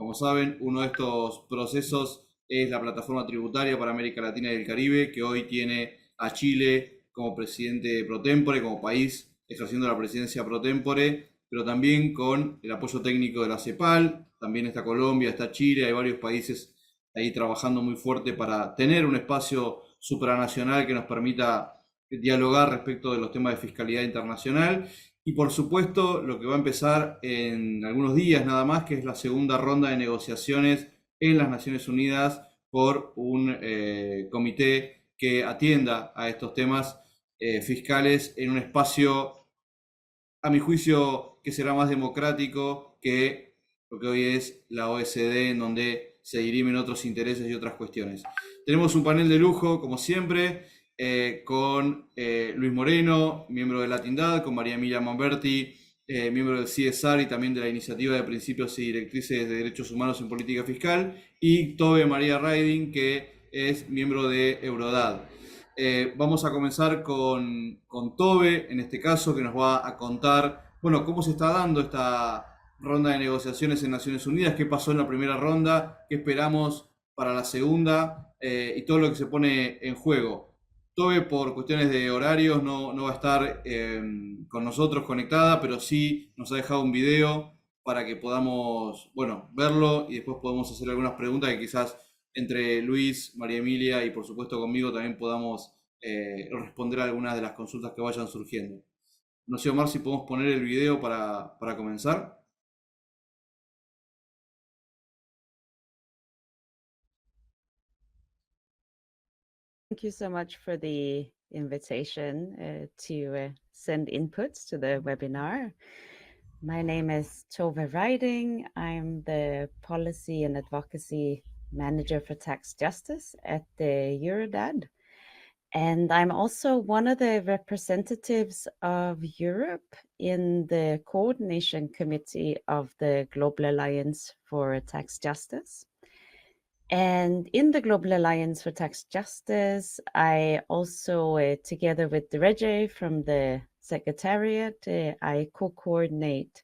Como saben, uno de estos procesos es la plataforma tributaria para América Latina y el Caribe, que hoy tiene a Chile como presidente pro tempore, como país ejerciendo la presidencia pro tempore, pero también con el apoyo técnico de la CEPAL, también está Colombia, está Chile, hay varios países ahí trabajando muy fuerte para tener un espacio supranacional que nos permita dialogar respecto de los temas de fiscalidad internacional. Y por supuesto, lo que va a empezar en algunos días nada más, que es la segunda ronda de negociaciones en las Naciones Unidas por un comité que atienda a estos temas fiscales en un espacio, a mi juicio, que será más democrático que lo que hoy es la OSD, en donde se dirimen otros intereses y otras cuestiones. Tenemos un panel de lujo, como siempre, con Luis Moreno, miembro de Latindad, con María Emilia Monberti, miembro del CSR y también de la Iniciativa de Principios y Directrices de Derechos Humanos en Política Fiscal, y Tobe María Riding, que es miembro de Eurodad. Vamos a comenzar con Tobe, en este caso, que nos va a contar, bueno, cómo se está dando esta ronda de negociaciones en Naciones Unidas, qué pasó en la primera ronda, qué esperamos para la segunda y todo lo que se pone en juego. Tobe, por cuestiones de horarios, no va a estar con nosotros conectada, pero sí nos ha dejado un video para que podamos, bueno, verlo y después podemos hacer algunas preguntas que quizás entre Luis, María Emilia y por supuesto conmigo también podamos responder a algunas de las consultas que vayan surgiendo. No sé, Omar, si podemos poner el video para comenzar. Thank you so much for the invitation to send inputs to the webinar. My name is Tove Riding. I'm the Policy and Advocacy Manager for Tax Justice at the Eurodad. And I'm also one of the representatives of Europe in the coordination committee of the Global Alliance for Tax Justice. And in the Global Alliance for Tax Justice, I also, together with Dereje from the Secretariat, I co-coordinate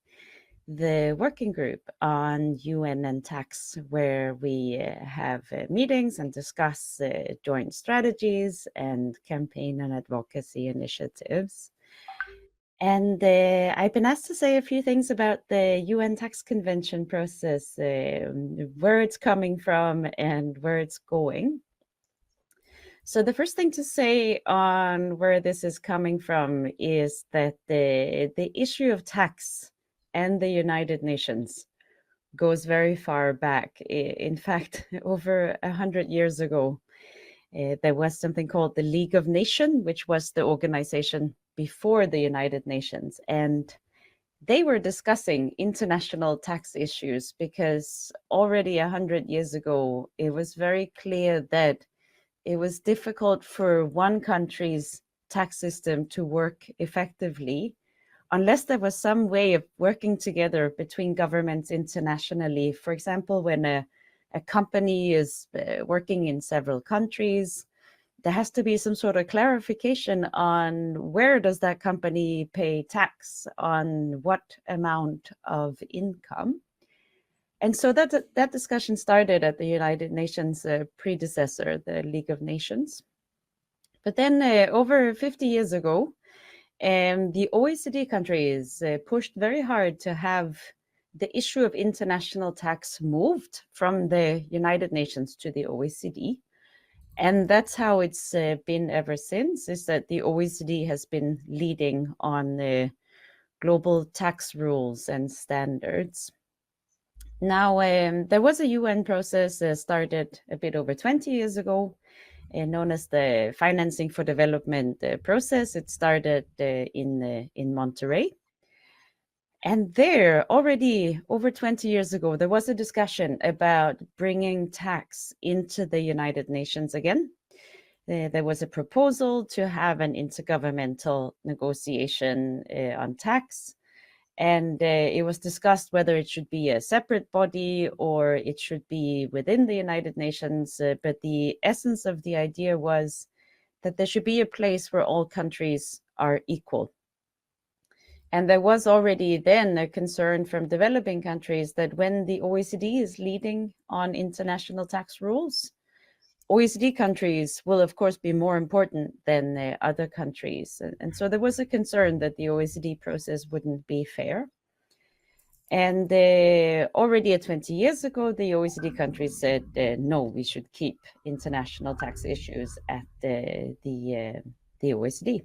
the working group on UN and tax, where we have meetings and discuss joint strategies and campaign and advocacy initiatives. And I've been asked to say a few things about the UN Tax Convention process, where it's coming from and where it's going. So the first thing to say on where this is coming from is that the issue of tax and the United Nations goes very far back. In fact, over 100 years ago, there was something called the League of Nations, which was the organization before the United Nations. And they were discussing international tax issues because already 100 years ago, it was very clear that it was difficult for one country's tax system to work effectively unless there was some way of working together between governments internationally. For example, when a company is working in several countries, there has to be some sort of clarification on where does that company pay tax on what amount of income. And so that discussion started at the United Nations predecessor, the League of Nations. But then over 50 years ago, the OECD countries pushed very hard to have the issue of international tax moved from the United Nations to the OECD. And that's how it's been ever since, is that the OECD has been leading on global tax rules and standards. Now, there was a UN process started a bit over 20 years ago, known as the Financing for Development process. It started in Monterrey. And there, already over 20 years ago, there was a discussion about bringing tax into the United Nations again. There was a proposal to have an intergovernmental negotiation on tax. And it was discussed whether it should be a separate body or it should be within the United Nations. But the essence of the idea was that there should be a place where all countries are equal. And there was already then a concern from developing countries that when the OECD is leading on international tax rules, OECD countries will, of course, be more important than other countries. And so there was a concern that the OECD process wouldn't be fair. And already 20 years ago, the OECD countries said, no, we should keep international tax issues at the OECD.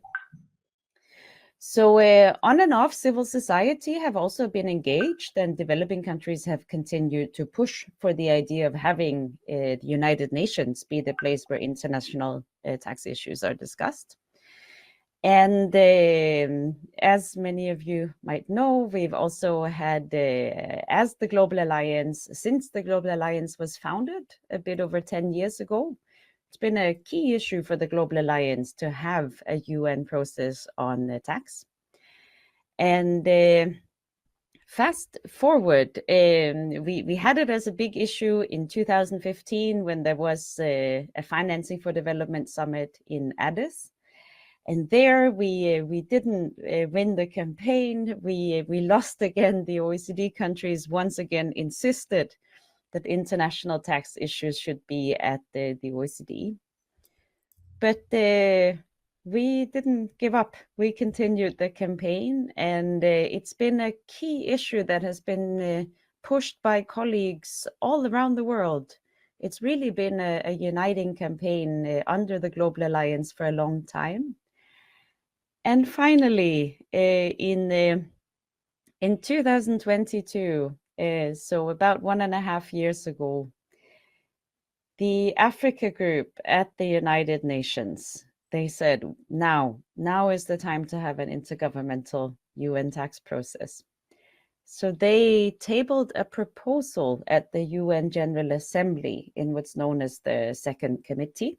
So on and off, civil society have also been engaged, and developing countries have continued to push for the idea of having the United Nations be the place where international tax issues are discussed. And as many of you might know, we've also had, as the Global Alliance, since the Global Alliance was founded a bit over 10 years ago, it's been a key issue for the Global Alliance to have a UN process on tax. And fast forward, we had it as a big issue in 2015 when there was a Financing for Development Summit in Addis. And there we didn't win the campaign. We lost again. The OECD countries once again insisted that international tax issues should be at the OECD. But we didn't give up. We continued the campaign, and it's been a key issue that has been pushed by colleagues all around the world. It's really been a uniting campaign under the Global Alliance for a long time. And finally, in 2022, so about 1.5 years ago, the Africa Group at the United Nations, they said, now is the time to have an intergovernmental UN tax process. So they tabled a proposal at the UN General Assembly in what's known as the Second Committee.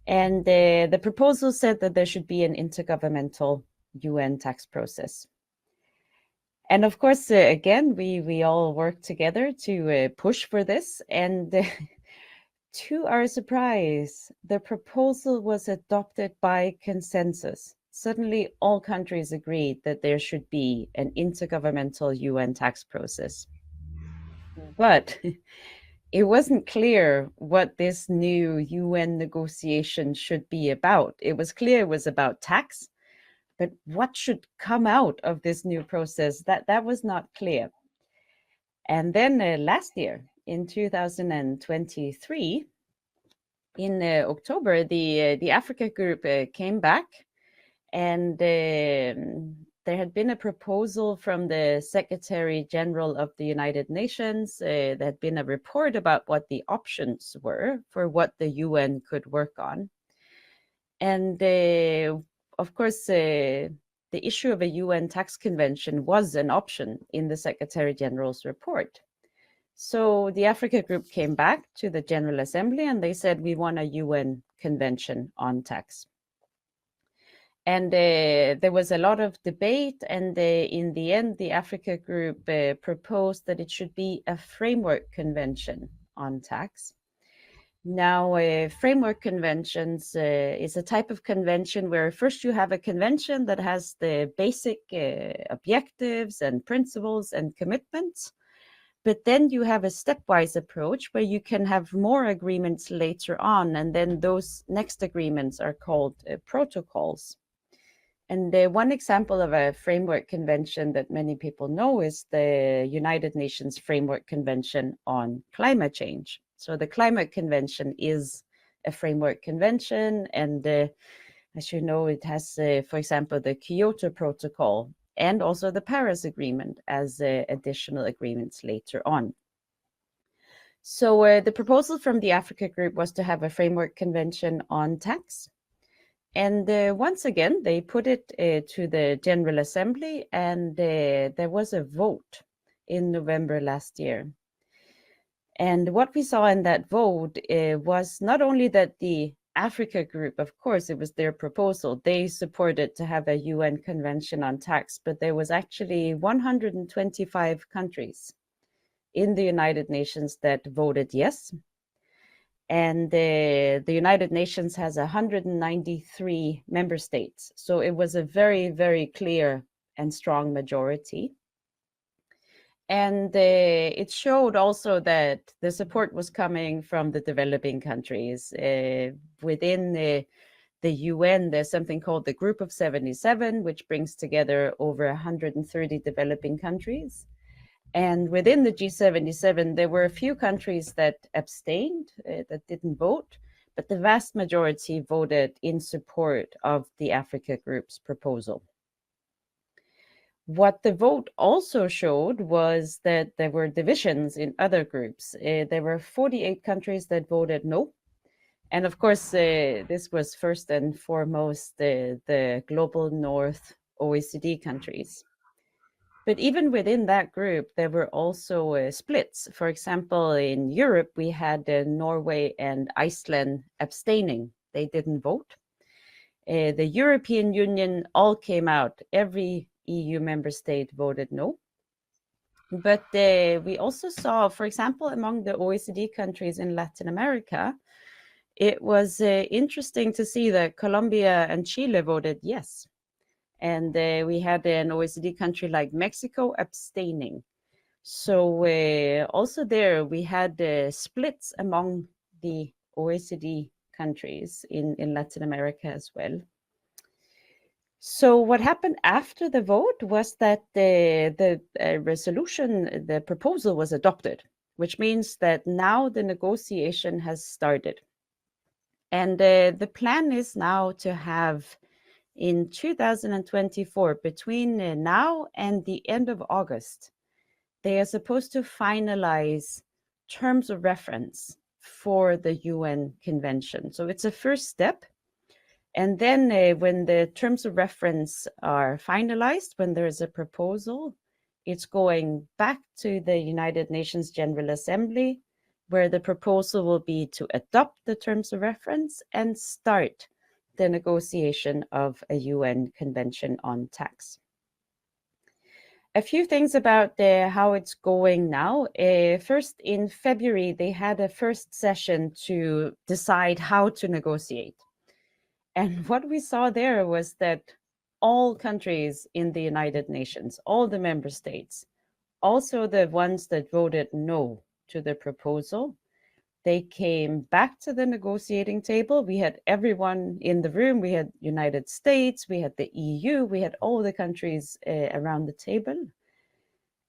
And the proposal said that there should be an intergovernmental UN tax process. And of course, again, we all worked together to push for this. And to our surprise, the proposal was adopted by consensus. Suddenly, all countries agreed that there should be an intergovernmental UN tax process. But it wasn't clear what this new UN negotiation should be about. It was clear it was about tax, but what should come out of this new process, that was not clear. And then last year, in 2023, in October, the Africa Group came back, and there had been a proposal from the Secretary General of the United Nations. There had been a report about what the options were for what the UN could work on. And of course, the issue of a UN tax convention was an option in the Secretary General's report. So the Africa Group came back to the General Assembly and they said, we want a UN convention on tax. And there was a lot of debate, and in the end, the Africa Group proposed that it should be a framework convention on tax. Now, framework conventions is a type of convention where first you have a convention that has the basic objectives and principles and commitments, but then you have a stepwise approach where you can have more agreements later on, and then those next agreements are called protocols. And one example of a framework convention that many people know is the United Nations Framework Convention on Climate Change. So the Climate Convention is a framework convention, and as you know, it has, for example, the Kyoto Protocol and also the Paris Agreement as additional agreements later on. So the proposal from the Africa Group was to have a framework convention on tax. And once again, they put it to the General Assembly, and there was a vote in November last year. And what we saw in that vote was not only that the Africa Group, of course, it was their proposal, they supported to have a UN convention on tax, but there was actually 125 countries in the United Nations that voted yes. And the United Nations has 193 member states. So it was a very, very clear and strong majority. And it showed also that the support was coming from the developing countries. Within the UN, there's something called the Group of 77, which brings together over 130 developing countries. And within the G77, there were a few countries that abstained, that didn't vote, but the vast majority voted in support of the Africa Group's proposal. What the vote also showed was that there were divisions in other groups. There were 48 countries that voted no. And of course, this was first and foremost the Global North OECD countries. But even within that group, there were also splits. For example, in Europe, we had Norway and Iceland abstaining. They didn't vote. The European Union all came out. Every EU member state voted no. But we also saw, for example, among the OECD countries in Latin America, it was interesting to see that Colombia and Chile voted yes. And we had an OECD country like Mexico abstaining. So also there, we had splits among the OECD countries in Latin America as well. So what happened after the vote was that the resolution, the proposal was adopted, which means that now the negotiation has started. And the plan is now to have in 2024, between now and the end of August, they are supposed to finalize terms of reference for the UN Convention. So it's a first step. And then when the terms of reference are finalized, when there is a proposal, it's going back to the United Nations General Assembly, where the proposal will be to adopt the terms of reference and start the negotiation of a UN Convention on Tax. A few things about how it's going now. First, in February, they had a first session to decide how to negotiate. And what we saw there was that all countries in the United Nations, all the member states, also the ones that voted no to the proposal, they came back to the negotiating table. We had everyone in the room. We had United States, we had the EU, we had all the countries around the table.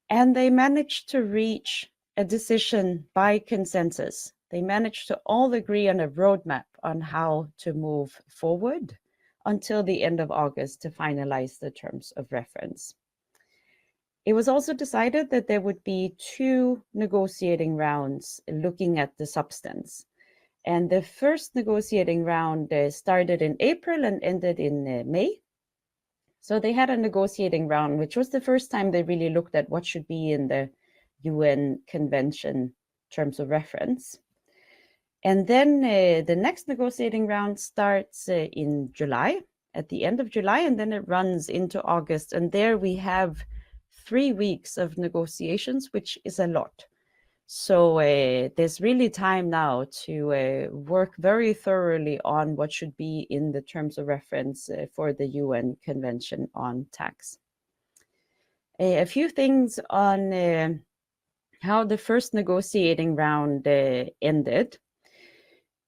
And they managed to reach a decision by consensus. They managed to all agree on a roadmap on how to move forward until the end of August to finalize the terms of reference. It was also decided that there would be 2 negotiating rounds looking at the substance. And the first negotiating round started in April and ended in May. So they had a negotiating round, which was the first time they really looked at what should be in the UN Convention terms of reference. And then the next negotiating round starts in July, at the end of July, and then it runs into August. And there we have 3 weeks of negotiations, which is a lot. So there's really time now to work very thoroughly on what should be in the terms of reference for the UN Convention on Tax. A few things on how the first negotiating round ended.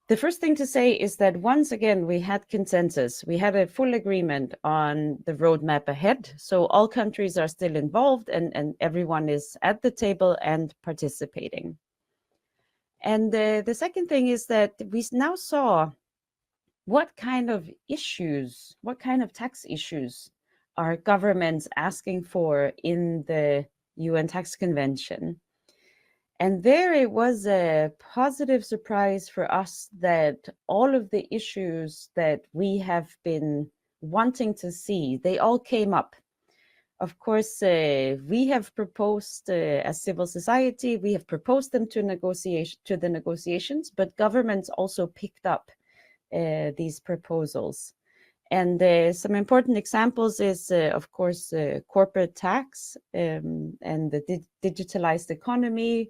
The first thing to say is that once again, we had consensus. We had a full agreement on the roadmap ahead. So all countries are still involved and everyone is at the table and participating. And the second thing is that we now saw what kind of issues, what kind of tax issues are governments asking for in the UN Tax Convention. And there it was a positive surprise for us that all of the issues that we have been wanting to see, they all came up. Of course, we have proposed as civil society, we have proposed them to the negotiations, but governments also picked up these proposals. And some important examples is, of course, corporate tax and the digitalized economy.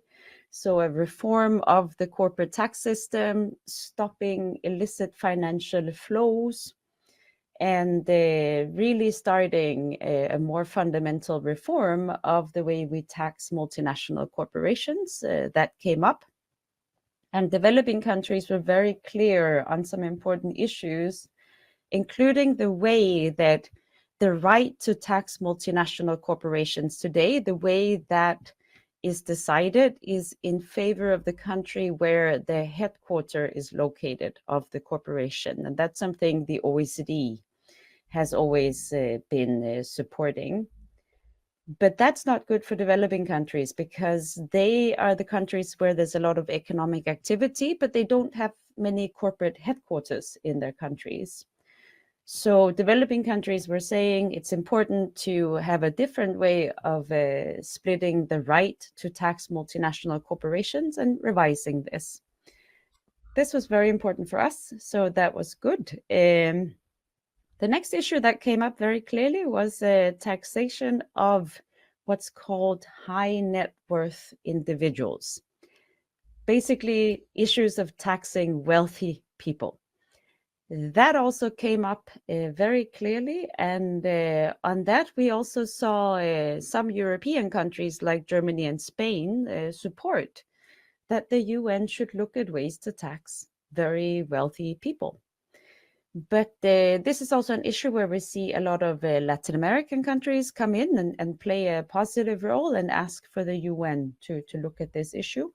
So a reform of the corporate tax system, stopping illicit financial flows. and really starting a more fundamental reform of the way we tax multinational corporations that came up. And developing countries were very clear on some important issues, including the way that the right to tax multinational corporations today, the way that is decided is in favor of the country where the headquarter is located of the corporation. And that's something the OECD has always been supporting. But that's not good for developing countries because they are the countries where there's a lot of economic activity, but they don't have many corporate headquarters in their countries. So developing countries were saying it's important to have a different way of splitting the right to tax multinational corporations and revising this. This was very important for us, so that was good. The next issue that came up very clearly was taxation of what's called high net worth individuals. Basically, issues of taxing wealthy people. That also came up very clearly, and on that we also saw some European countries like Germany and Spain support that the UN should look at ways to tax very wealthy people. But this is also an issue where we see a lot of Latin American countries come in and play a positive role and ask for the UN to look at this issue.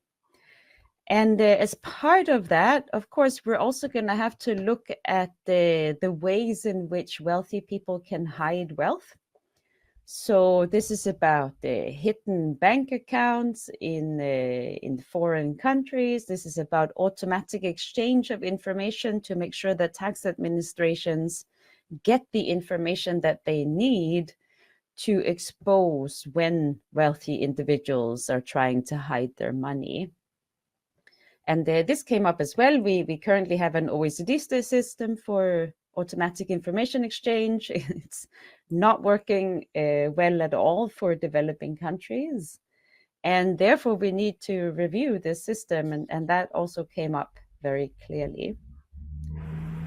And as part of that, of course, we're also going to have to look at the ways in which wealthy people can hide wealth. So this is about hidden bank accounts in foreign countries. This is about automatic exchange of information to make sure that tax administrations get the information that they need to expose when wealthy individuals are trying to hide their money. And this came up as well. We currently have an OECD system for automatic information exchange. It's not working well at all for developing countries. And therefore, we need to review this system. And that also came up very clearly.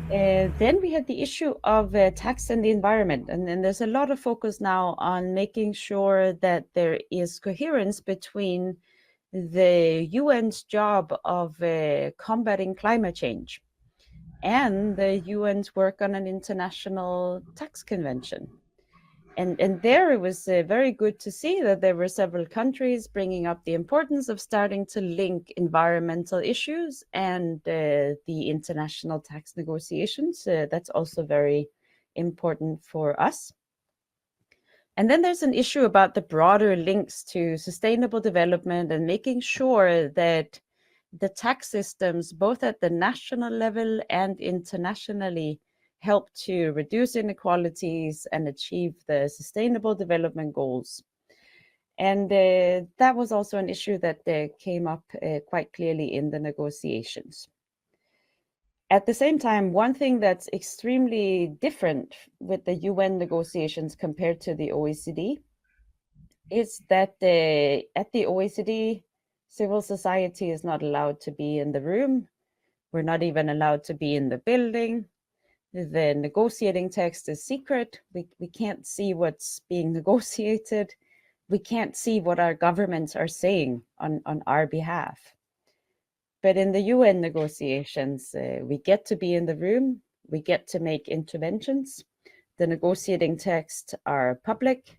Then we had the issue of tax and the environment. And then there's a lot of focus now on making sure that there is coherence between the UN's job of combating climate change and the UN's work on an international tax convention. And there it was very good to see that there were several countries bringing up the importance of starting to link environmental issues and the international tax negotiations. That's also very important for us. And then there's an issue about the broader links to sustainable development and making sure that the tax systems, both at the national level and internationally, help to reduce inequalities and achieve the sustainable development goals. And that was also an issue that came up quite clearly in the negotiations. At the same time, one thing that's extremely different with the UN negotiations compared to the OECD is that at the OECD, civil society is not allowed to be in the room. We're not even allowed to be in the building. The negotiating text is secret. We can't see what's being negotiated. We can't see what our governments are saying on our behalf. But in the UN negotiations, we get to be in the room, we get to make interventions. The negotiating texts are public,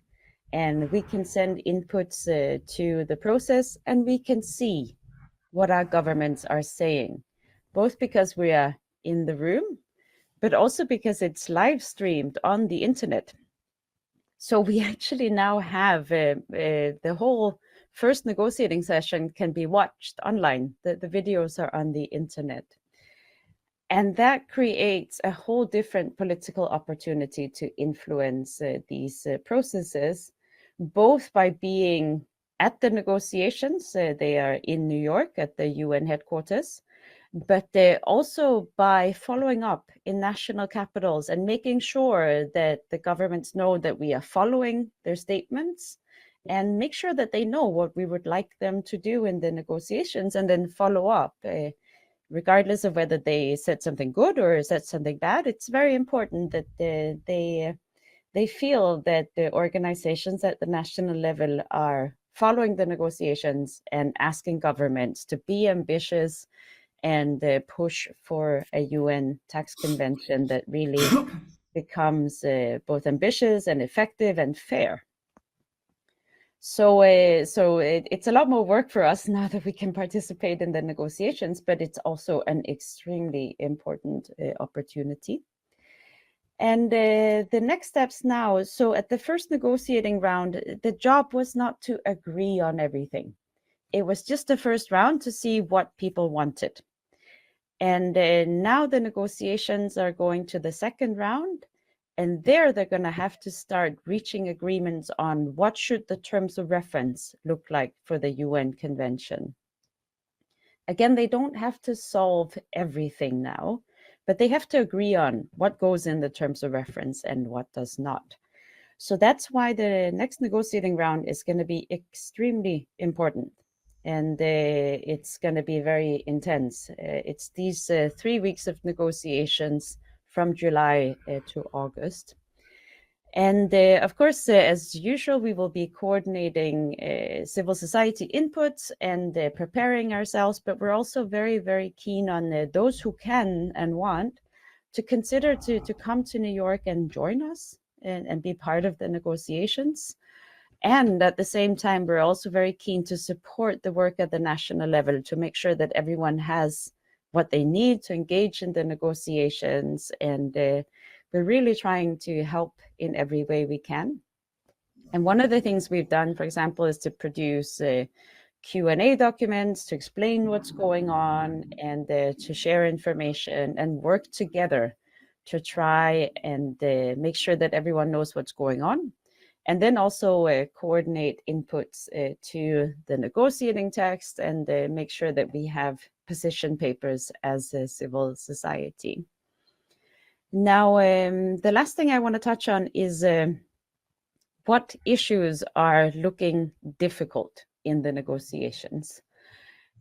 and we can send inputs to the process, and we can see what our governments are saying, both because we are in the room, but also because it's live streamed on the internet. So we actually now have the whole first negotiating session can be watched online. The videos are on the internet. And that creates a whole different political opportunity to influence these processes, both by being at the negotiations, they are in New York at the UN headquarters, but also by following up in national capitals and making sure that the governments know that we are following their statements and make sure that they know what we would like them to do in the negotiations and then follow up. regardless of whether they said something good or said something bad, it's very important that they feel that the organizations at the national level are following the negotiations and asking governments to be ambitious and push for a UN tax convention that really becomes both ambitious and effective and fair. So it's a lot more work for us now that we can participate in the negotiations, but it's also an extremely important opportunity. And the next steps now, so at the first negotiating round, the job was not to agree on everything. It was just the first round to see what people wanted. And now the negotiations are going to the second round, and there they're going to have to start reaching agreements on what should the terms of reference look like for the UN Convention. Again, they don't have to solve everything now, but they have to agree on what goes in the terms of reference and what does not. So that's why the next negotiating round is going to be extremely important. And it's going to be very intense. It's these 3 weeks of negotiations from July to August. And of course, as usual, we will be coordinating civil society inputs and preparing ourselves, but we're also very, very keen on those who can and want to consider to come to New York and join us and be part of the negotiations. And at the same time, we're also very keen to support the work at the national level to make sure that everyone has what they need to engage in the negotiations. And we're really trying to help in every way we can. And one of the things we've done, for example, is to produce Q&A documents to explain what's going on and to share information and work together to try and make sure that everyone knows what's going on. And then also coordinate inputs to the negotiating text and make sure that we have position papers as a civil society. Now, the last thing I want to touch on is what issues are looking difficult in the negotiations.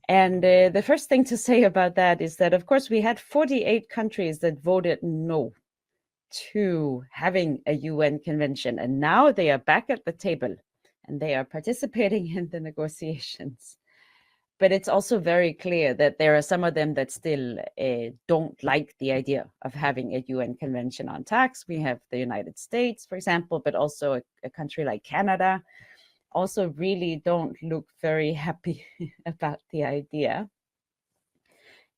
And the first thing to say about that is that, of course, we had 48 countries that voted no to having a UN convention, and now they are back at the table and they are participating in the negotiations. But it's also very clear that there are some of them that still don't like the idea of having a UN convention on tax. We have the United States, for example, but also a country like Canada also really don't look very happy about the idea.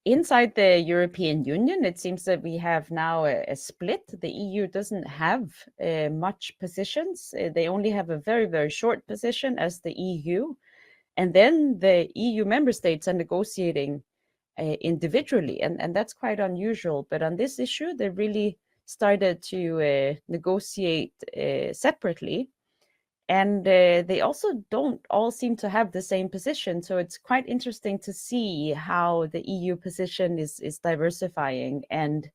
Inside the European Union, it seems that we have now a split. The EU doesn't have much positions. They only have a very, very short position as the EU. And then the EU member states are negotiating individually, and that's quite unusual. But on this issue, they really started to negotiate separately. And they also don't all seem to have the same position. So it's quite interesting to see how the EU position is diversifying. And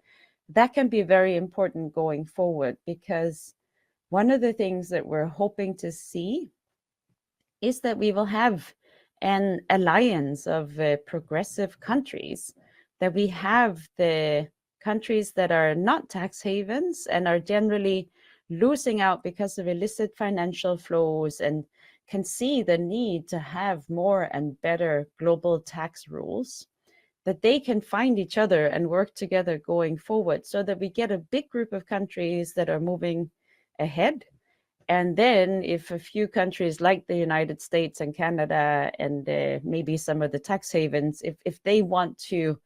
that can be very important going forward, because one of the things that we're hoping to see is that we will have an alliance of progressive countries, that we have the countries that are not tax havens and are generally losing out because of illicit financial flows and can see the need to have more and better global tax rules, that they can find each other and work together going forward, so that we get a big group of countries that are moving ahead. And then if a few countries like the United States and Canada and maybe some of the tax havens, if they want to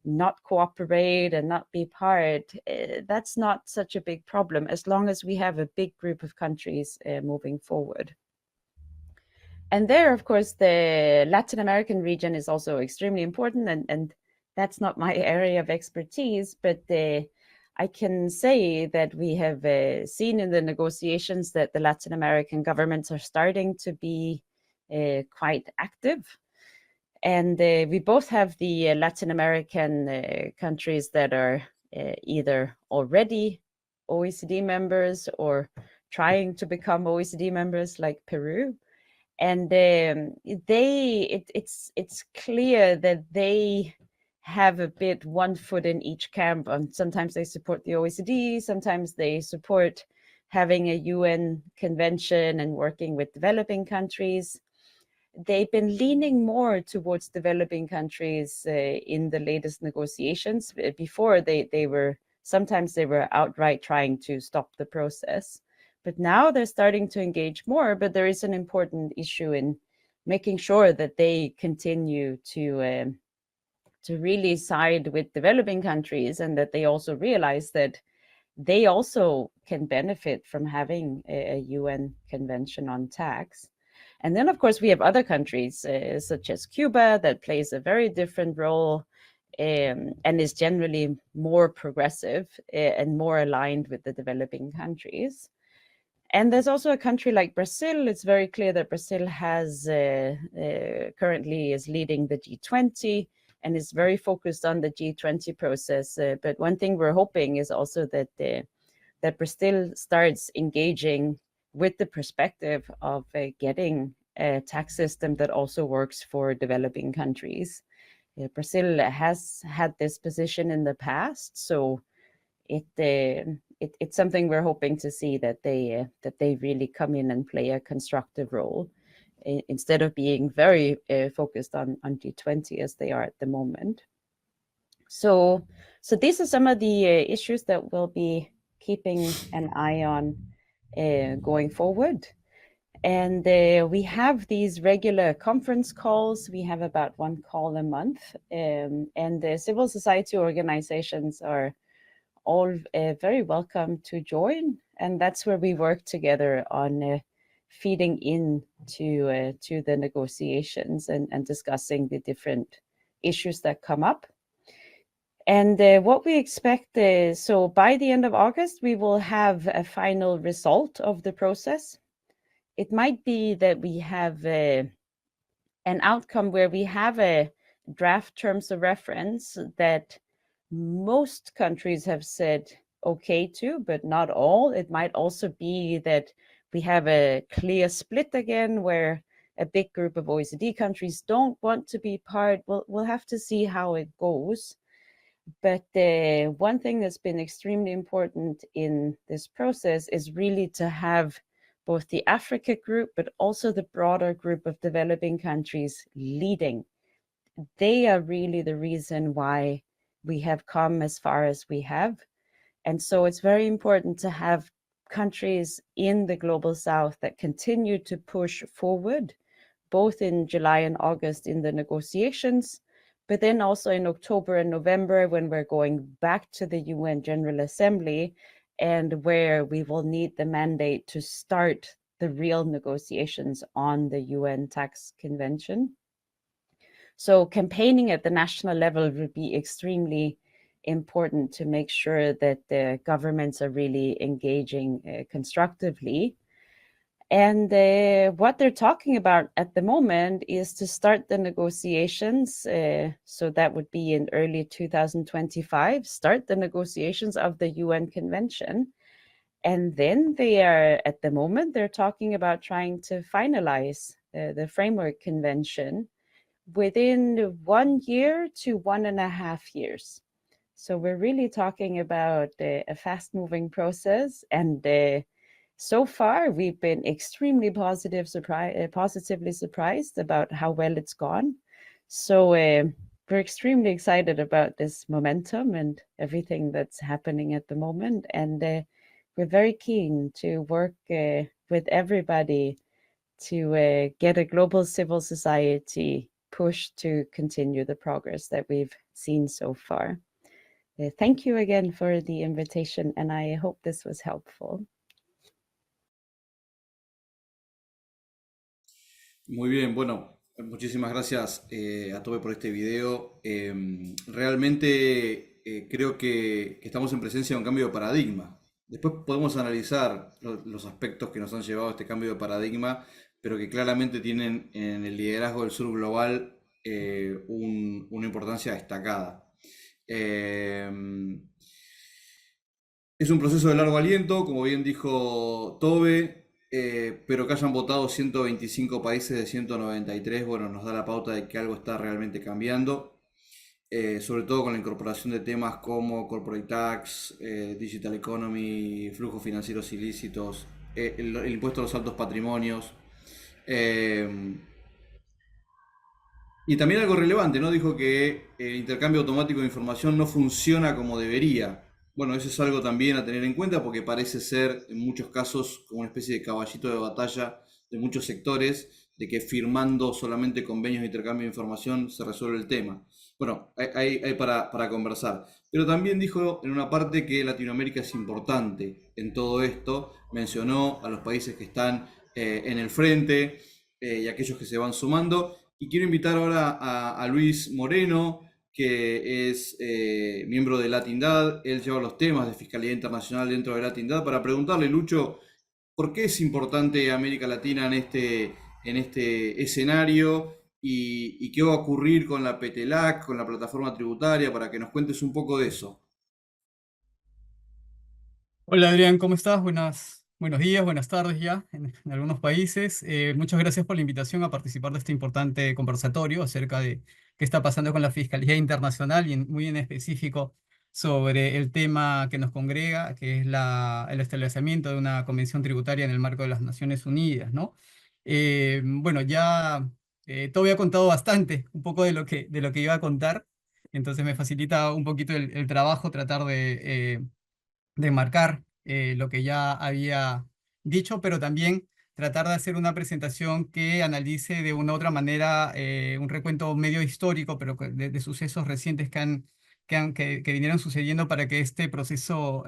not cooperate and not be part, that's not such a big problem, as long as we have a big group of countries moving forward. And there, of course, the Latin American region is also extremely important, and that's not my area of expertise, but I can say that we have seen in the negotiations that the Latin American governments are starting to be quite active. And we both have the Latin American countries that are either already OECD members or trying to become OECD members, like Peru. And it's clear that they have a bit one foot in each camp. Sometimes they support the OECD, sometimes they support having a UN convention and working with developing countries. They've been leaning more towards developing countries in the latest negotiations. Before they were sometimes they were outright trying to stop the process, but now they're starting to engage more. But there is an important issue in making sure that they continue to really side with developing countries, and that they also realize that they also can benefit from having a UN convention on tax. And then, of course, we have other countries, such as Cuba, that plays a very different role, and is generally more progressive and more aligned with the developing countries. And there's also a country like Brazil. It's very clear that Brazil has currently is leading the G20 and is very focused on the G20 process. But one thing we're hoping is also that Brazil starts engaging with the perspective of getting a tax system that also works for developing countries. Brazil has had this position in the past, so it's something we're hoping to see, that they really come in and play a constructive role instead of being very focused on G20 as they are at the moment. So these are some of the issues that we'll be keeping an eye on going forward. And we have these regular conference calls. We have about one call a month, and the civil society organizations are all very welcome to join. And that's where we work together on feeding in to the negotiations and discussing the different issues that come up. And what we expect is, so by the end of August, we will have a final result of the process. It might be that we have an outcome where we have a draft terms of reference that most countries have said okay to, but not all. It might also be that we have a clear split again, where a big group of OECD countries don't want to be part. We'll have to see how it goes. But one thing that's been extremely important in this process is really to have both the Africa group, but also the broader group of developing countries leading. They are really the reason why we have come as far as we have. And so it's very important to have countries in the Global South that continue to push forward, both in July and August in the negotiations, but then also in October and November, when we're going back to the UN General Assembly, and where we will need the mandate to start the real negotiations on the UN Tax Convention. So campaigning at the national level would be extremely important to make sure that the governments are really engaging constructively. And what they're talking about at the moment is to start the negotiations. So that would be in early 2025, start the negotiations of the UN Convention. And then at the moment, they're talking about trying to finalize the Framework Convention within 1 year to 1.5 years. So we're really talking about a fast-moving process, and so far we've been extremely positively surprised about how well it's gone. So we're extremely excited about this momentum and everything that's happening at the moment, and we're very keen to work with everybody to get a global civil society push to continue the progress that we've seen so far. Thank you again for the invitation, and I hope this was helpful. Muy bien, bueno, muchísimas gracias a Tobe por este video. Realmente creo que estamos en presencia de un cambio de paradigma. Después podemos analizar los aspectos que nos han llevado a este cambio de paradigma, pero que claramente tienen en el liderazgo del sur global una importancia destacada. Es un proceso de largo aliento, como bien dijo Tobe, pero que hayan votado 125 países de 193, bueno, nos da la pauta de que algo está realmente cambiando. sobre todo con la incorporación de temas como corporate tax, digital economy, flujos financieros ilícitos, el impuesto a los altos patrimonios. Eh, y también algo relevante, ¿no? Dijo que el intercambio automático de información no funciona como debería. Bueno, eso es algo también a tener en cuenta porque parece ser en muchos casos como una especie de caballito de batalla de muchos sectores, de que firmando solamente convenios de intercambio de información se resuelve el tema. Bueno, hay para conversar. Pero también dijo en una parte que Latinoamérica es importante en todo esto. Mencionó a los países que están en el frente y aquellos que se van sumando. Y quiero invitar ahora a Luis Moreno, que es miembro de Latindad. Él lleva los temas de fiscalidad internacional dentro de Latindad, para preguntarle, Lucho, ¿por qué es importante América Latina en este escenario? Y qué va a ocurrir con la PETELAC, con la plataforma tributaria, para que nos cuentes un poco de eso. Hola Adrián, ¿cómo estás? Buenos días, buenas tardes ya en algunos países. Muchas gracias por la invitación a participar de este importante conversatorio acerca de qué está pasando con la Fiscalía Internacional y muy en específico sobre el tema que nos congrega, que es el establecimiento de una convención tributaria en el marco de las Naciones Unidas, ¿no? Bueno, ya te había contado bastante, un poco de lo que iba a contar, entonces me facilita un poquito el trabajo tratar de marcar lo que ya había dicho, pero también tratar de hacer una presentación que analice de una u otra manera un recuento medio histórico, pero de sucesos recientes que vinieron sucediendo para que este proceso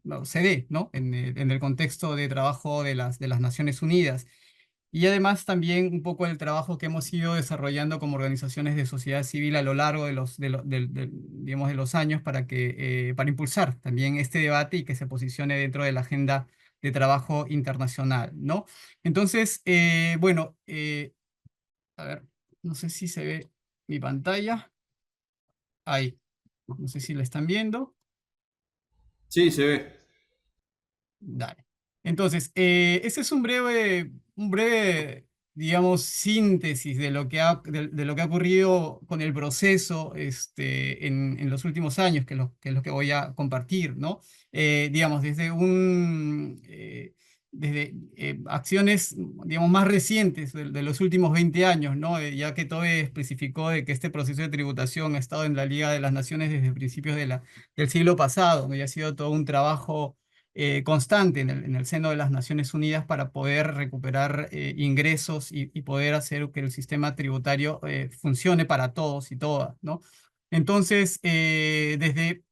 no, se dé, ¿no? En el contexto de trabajo de las Naciones Unidas. Y además también un poco el trabajo que hemos ido desarrollando como organizaciones de sociedad civil a lo largo digamos, de los años para impulsar también este debate y que se posicione dentro de la agenda de trabajo internacional, ¿no? Entonces, bueno, a ver, no sé si se ve mi pantalla. Ahí, no sé si la están viendo. Sí, se ve. Dale. Entonces, ese es un breve, digamos, síntesis de lo de lo que ha ocurrido con el proceso en los últimos años, que es lo que voy a compartir, ¿no? Digamos, desde acciones, digamos, más recientes de los últimos 20 años, ¿no? Ya que Tobe especificó de que este proceso de tributación ha estado en la Liga de las Naciones desde principios del siglo pasado, ¿no? Y ha sido todo un trabajo constante en el seno de las Naciones Unidas para poder recuperar ingresos y poder hacer que el sistema tributario funcione para todos y todas, ¿no? Entonces,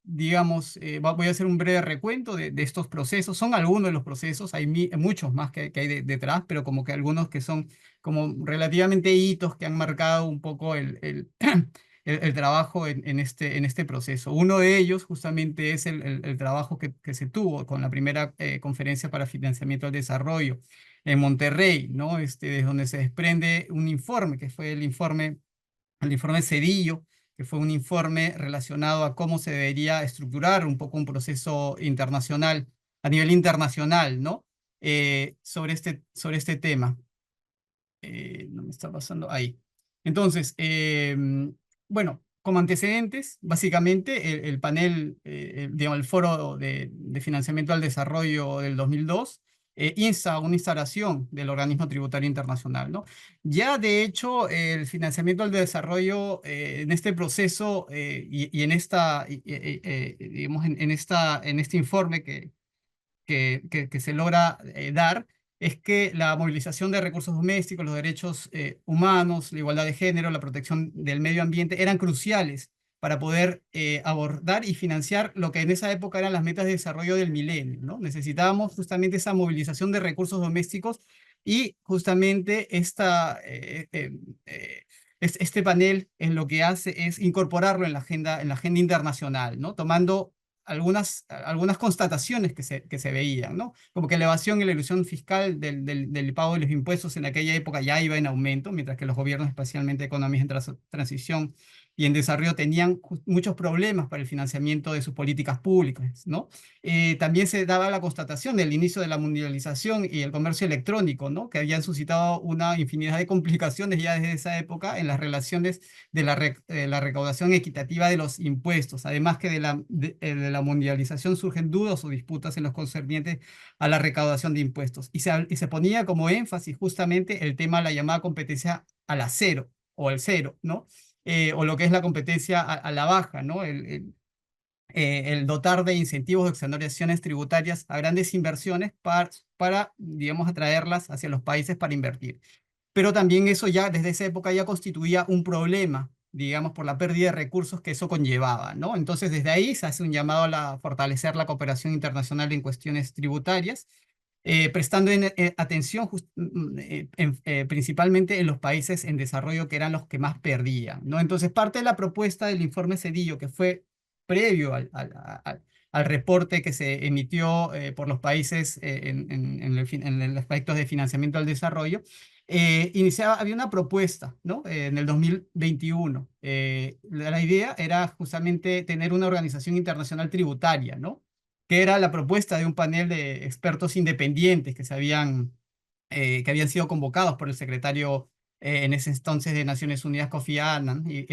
digamos, voy a hacer un breve recuento de estos procesos. Son algunos de los procesos, hay muchos más que hay detrás, pero como que algunos que son como relativamente hitos que han marcado un poco el trabajo en este proceso. Uno de ellos justamente es el trabajo que se tuvo con la primera conferencia para financiamiento al desarrollo en Monterrey, ¿no? De donde se desprende un informe, que fue el informe Cedillo, que fue un informe relacionado a cómo se debería estructurar un poco un proceso internacional, a nivel internacional, ¿no? Sobre este tema. No me está pasando ahí. Entonces, bueno, como antecedentes, básicamente el panel, digamos, el Foro de Financiamiento al Desarrollo del 2002 insta a una instalación del Organismo Tributario Internacional, ¿no? Ya de hecho, el financiamiento al desarrollo en este proceso y en digamos, en este informe que se logra dar es que la movilización de recursos domésticos, los derechos humanos, la igualdad de género, la protección del medio ambiente eran cruciales para poder abordar y financiar lo que en esa época eran las metas de desarrollo del milenio, ¿no? Necesitábamos justamente esa movilización de recursos domésticos y justamente este panel en lo que hace es incorporarlo en la agenda internacional, ¿no? Tomando algunas constataciones que se veían, ¿no? Como que la evasión y la ilusión fiscal del pago de los impuestos en aquella época ya iba en aumento, mientras que los gobiernos, especialmente economías en transición, y en desarrollo tenían muchos problemas para el financiamiento de sus políticas públicas, ¿no? También se daba la constatación del inicio de la mundialización y el comercio electrónico, ¿no? Que habían suscitado una infinidad de complicaciones ya desde esa época en las relaciones de la recaudación equitativa de los impuestos. Además que de la mundialización surgen dudas o disputas en los concernientes a la recaudación de impuestos. Y se ponía como énfasis justamente el tema de la llamada competencia al acero o al cero, ¿no? O lo que es la competencia a la baja, ¿no? El dotar de incentivos de exoneraciones tributarias a grandes inversiones digamos, atraerlas hacia los países para invertir. Pero también eso ya, desde esa época ya constituía un problema, digamos, por la pérdida de recursos que eso conllevaba, ¿no? Entonces, desde ahí se hace un llamado a fortalecer la cooperación internacional en cuestiones tributarias, prestando atención principalmente en los países en desarrollo que eran los que más perdían, ¿no? Entonces, parte de la propuesta del informe Cedillo, que fue previo al reporte que se emitió por los países en el aspecto de financiamiento al desarrollo, había una propuesta, ¿no? En el 2021. La idea era justamente tener una organización internacional tributaria, ¿no? Que era la propuesta de un panel de expertos independientes que habían sido convocados por el secretario en ese entonces de Naciones Unidas, Kofi Annan, y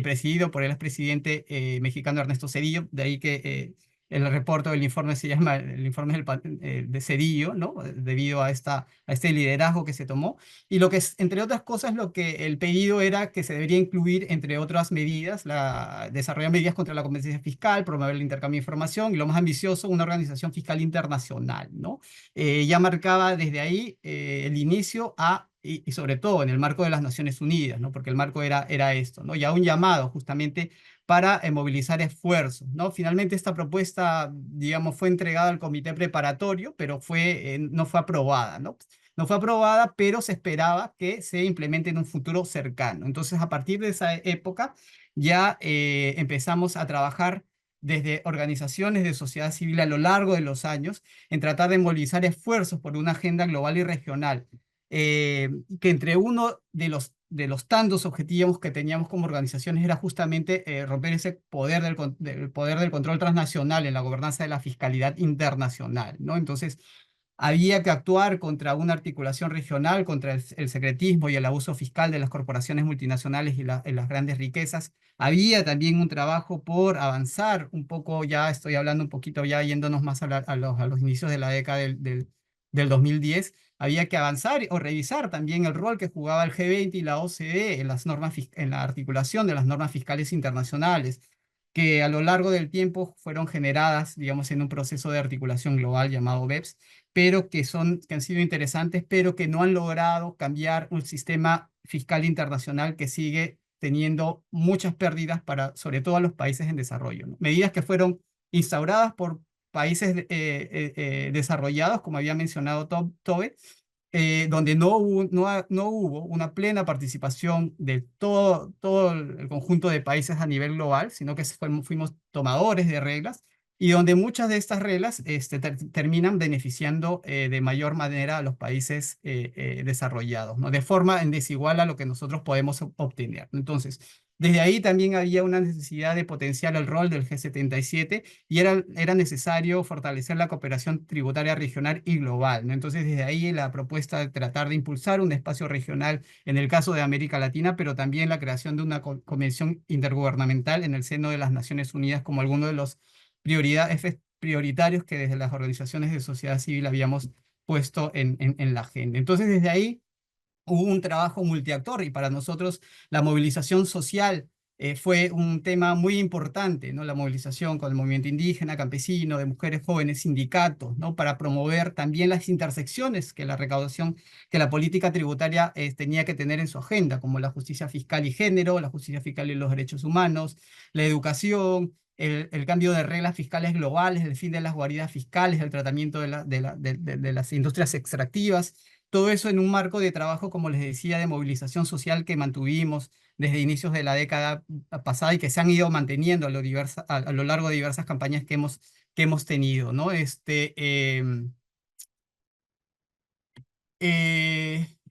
presidido por el expresidente mexicano Ernesto Zedillo. De ahí que el reporte del informe se llama el informe de Zedillo, ¿no? Debido a este liderazgo que se tomó. Y lo que es, entre otras cosas, lo que el pedido era que se debería incluir, entre otras medidas, desarrollar medidas contra la competencia fiscal, promover el intercambio de información y, lo más ambicioso, una organización fiscal internacional, ¿no? Ya marcaba desde ahí el inicio y sobre todo en el marco de las Naciones Unidas, ¿no? Porque el marco era esto, ¿no? Ya un llamado justamente para movilizar esfuerzos, ¿no? Finalmente esta propuesta, digamos, fue entregada al comité preparatorio, pero no fue aprobada, ¿no? No fue aprobada, pero se esperaba que se implemente en un futuro cercano. Entonces, a partir de esa época, ya empezamos a trabajar desde organizaciones de sociedad civil a lo largo de los años en tratar de movilizar esfuerzos por una agenda global y regional, que entre uno de los tantos objetivos que teníamos como organizaciones era justamente romper ese poder del poder del control transnacional en la gobernanza de la fiscalidad internacional, ¿no? Entonces, había que actuar contra una articulación regional, contra el secretismo y el abuso fiscal de las corporaciones multinacionales y las grandes riquezas. Había también un trabajo por avanzar un poco, ya estoy hablando un poquito, ya yéndonos más a los inicios de la década del 2010, había que avanzar o revisar también el rol que jugaba el G20 y la OCDE en la articulación de las normas fiscales internacionales, que a lo largo del tiempo fueron generadas, digamos, en un proceso de articulación global llamado BEPS, pero que han sido interesantes, pero que no han logrado cambiar un sistema fiscal internacional que sigue teniendo muchas pérdidas sobre todo a los países en desarrollo, ¿no? Medidas que fueron instauradas por países desarrollados, como había mencionado Tobe, donde no hubo una plena participación de todo el conjunto de países a nivel global, sino que fuimos tomadores de reglas, y donde muchas de estas reglas terminan beneficiando de mayor manera a los países desarrollados, ¿no? De forma en desigual a lo que nosotros podemos obtener. Entonces, desde ahí también había una necesidad de potenciar el rol del G77 y era necesario fortalecer la cooperación tributaria regional y global, ¿no? Entonces, desde ahí la propuesta de tratar de impulsar un espacio regional en el caso de América Latina, pero también la creación de una convención intergubernamental en el seno de las Naciones Unidas como alguno de los prioritarios que desde las organizaciones de sociedad civil habíamos puesto en la agenda. Entonces, desde ahí hubo un trabajo multiactor y para nosotros la movilización social fue un tema muy importante, ¿no? La movilización con el movimiento indígena, campesino, de mujeres jóvenes, sindicatos, ¿no? Para promover también las intersecciones que que la política tributaria tenía que tener en su agenda, como la justicia fiscal y género, la justicia fiscal y los derechos humanos, la educación, el cambio de reglas fiscales globales, el fin de las guaridas fiscales, el tratamiento de las industrias extractivas. Todo eso en un marco de trabajo, como les decía, de movilización social que mantuvimos desde inicios de la década pasada y que se han ido manteniendo a lo largo de diversas campañas que hemos tenido, ¿no?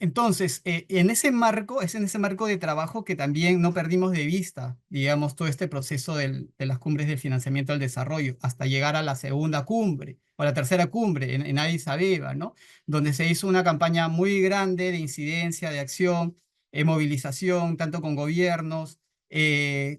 Entonces, es en ese marco de trabajo que también no perdimos de vista, digamos, todo este proceso de las cumbres del financiamiento al desarrollo, hasta llegar a la segunda cumbre o la tercera cumbre en Addis Abeba, ¿no? Donde se hizo una campaña muy grande de incidencia, de acción, movilización, tanto con gobiernos,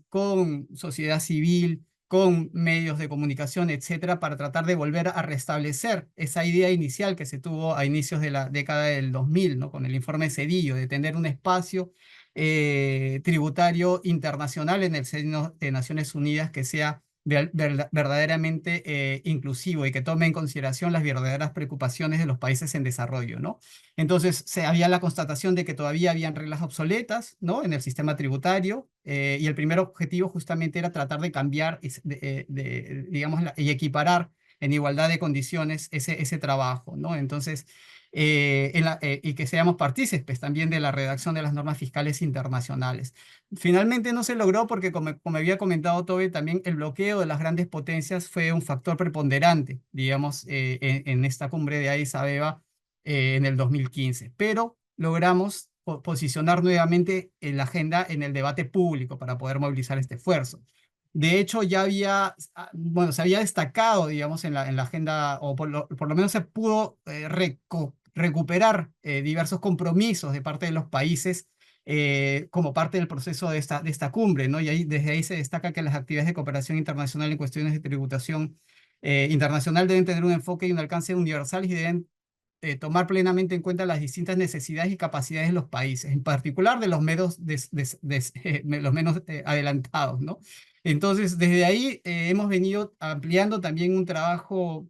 con sociedad civil, con medios de comunicación, etcétera, para tratar de volver a restablecer esa idea inicial que se tuvo a inicios de la década del 2000, ¿no? Con el informe Cedillo, de tener un espacio tributario internacional en el seno de Naciones Unidas que sea verdaderamente inclusivo y que tome en consideración las verdaderas preocupaciones de los países en desarrollo, ¿no? Entonces, había la constatación de que todavía habían reglas obsoletas, ¿no? En el sistema tributario, y el primer objetivo justamente era tratar de cambiar, digamos, y equiparar en igualdad de condiciones ese trabajo, ¿no? Entonces, y que seamos partícipes también de la redacción de las normas fiscales internacionales. Finalmente no se logró porque, como había comentado Tobe, también el bloqueo de las grandes potencias fue un factor preponderante, digamos, en esta cumbre de Addis Abeba en el 2015. Pero logramos posicionar nuevamente en la agenda en el debate público para poder movilizar este esfuerzo. De hecho, ya había, bueno, se había destacado, digamos, en la agenda, o por lo menos se pudo recuperar diversos compromisos de parte de los países como parte del proceso de esta cumbre, ¿no? Y ahí, desde ahí se destaca que las actividades de cooperación internacional en cuestiones de tributación internacional deben tener un enfoque y un alcance universal y deben tomar plenamente en cuenta las distintas necesidades y capacidades de los países, en particular de los los menos adelantados, ¿no? Entonces, desde ahí hemos venido ampliando también un trabajo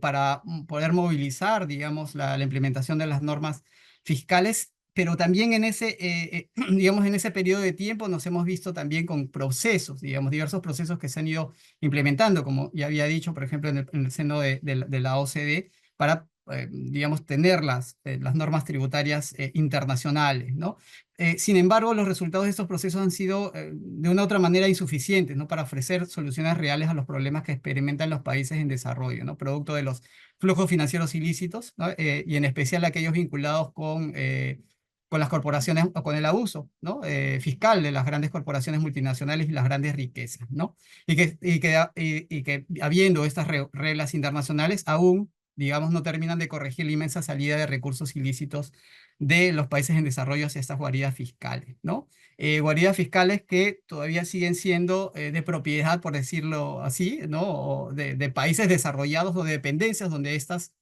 para poder movilizar, digamos, la implementación de las normas fiscales, pero también en digamos, en ese periodo de tiempo nos hemos visto también con procesos, digamos, diversos procesos que se han ido implementando, como ya había dicho, por ejemplo, en el seno de la OCDE, para, digamos, tener las normas tributarias internacionales, ¿no? Sin embargo, los resultados de estos procesos han sido de una u otra manera insuficientes, ¿no? Para ofrecer soluciones reales a los problemas que experimentan los países en desarrollo, ¿no? Producto de los flujos financieros ilícitos, ¿no? Y en especial aquellos vinculados con las corporaciones o con el abuso, ¿no? Fiscal de las grandes corporaciones multinacionales y las grandes riquezas, ¿no? Y que habiendo estas reglas internacionales, aún, digamos, no terminan de corregir la inmensa salida de recursos ilícitos de los países en desarrollo hacia estas guaridas fiscales, ¿no? Guaridas fiscales que todavía siguen siendo de propiedad, por decirlo así, ¿no? O de países desarrollados o de dependencias donde estas,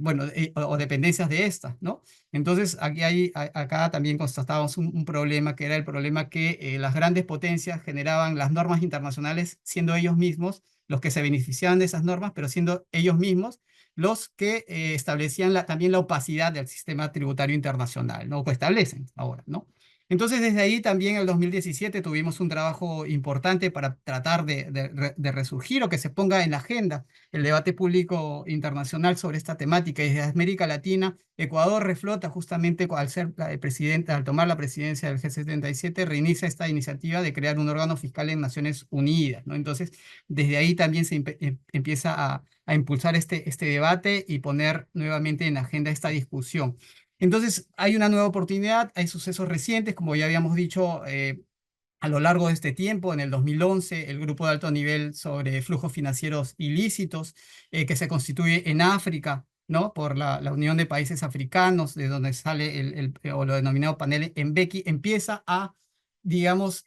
bueno, o dependencias de estas, ¿no? Entonces, acá también constatábamos un problema, que era el problema que las grandes potencias generaban las normas internacionales siendo ellos mismos los que se beneficiaban de esas normas, pero siendo ellos mismos los que establecían también la opacidad del sistema tributario internacional, ¿no? Que establecen ahora, ¿no? Entonces, desde ahí también en el 2017 tuvimos un trabajo importante para tratar de resurgir o que se ponga en la agenda el debate público internacional sobre esta temática. Y desde América Latina, Ecuador reflota justamente al ser presidente, al tomar la presidencia del G77, reinicia esta iniciativa de crear un órgano fiscal en Naciones Unidas, ¿no? Entonces, desde ahí también se empieza a impulsar este debate y poner nuevamente en agenda esta discusión. Entonces, hay una nueva oportunidad, hay sucesos recientes, como ya habíamos dicho, a lo largo de este tiempo. En el 2011, el Grupo de Alto Nivel sobre Flujos Financieros Ilícitos, que se constituye en África, ¿no? Por la Unión de Países Africanos, de donde sale o lo denominado panel MBECI, empieza a, digamos,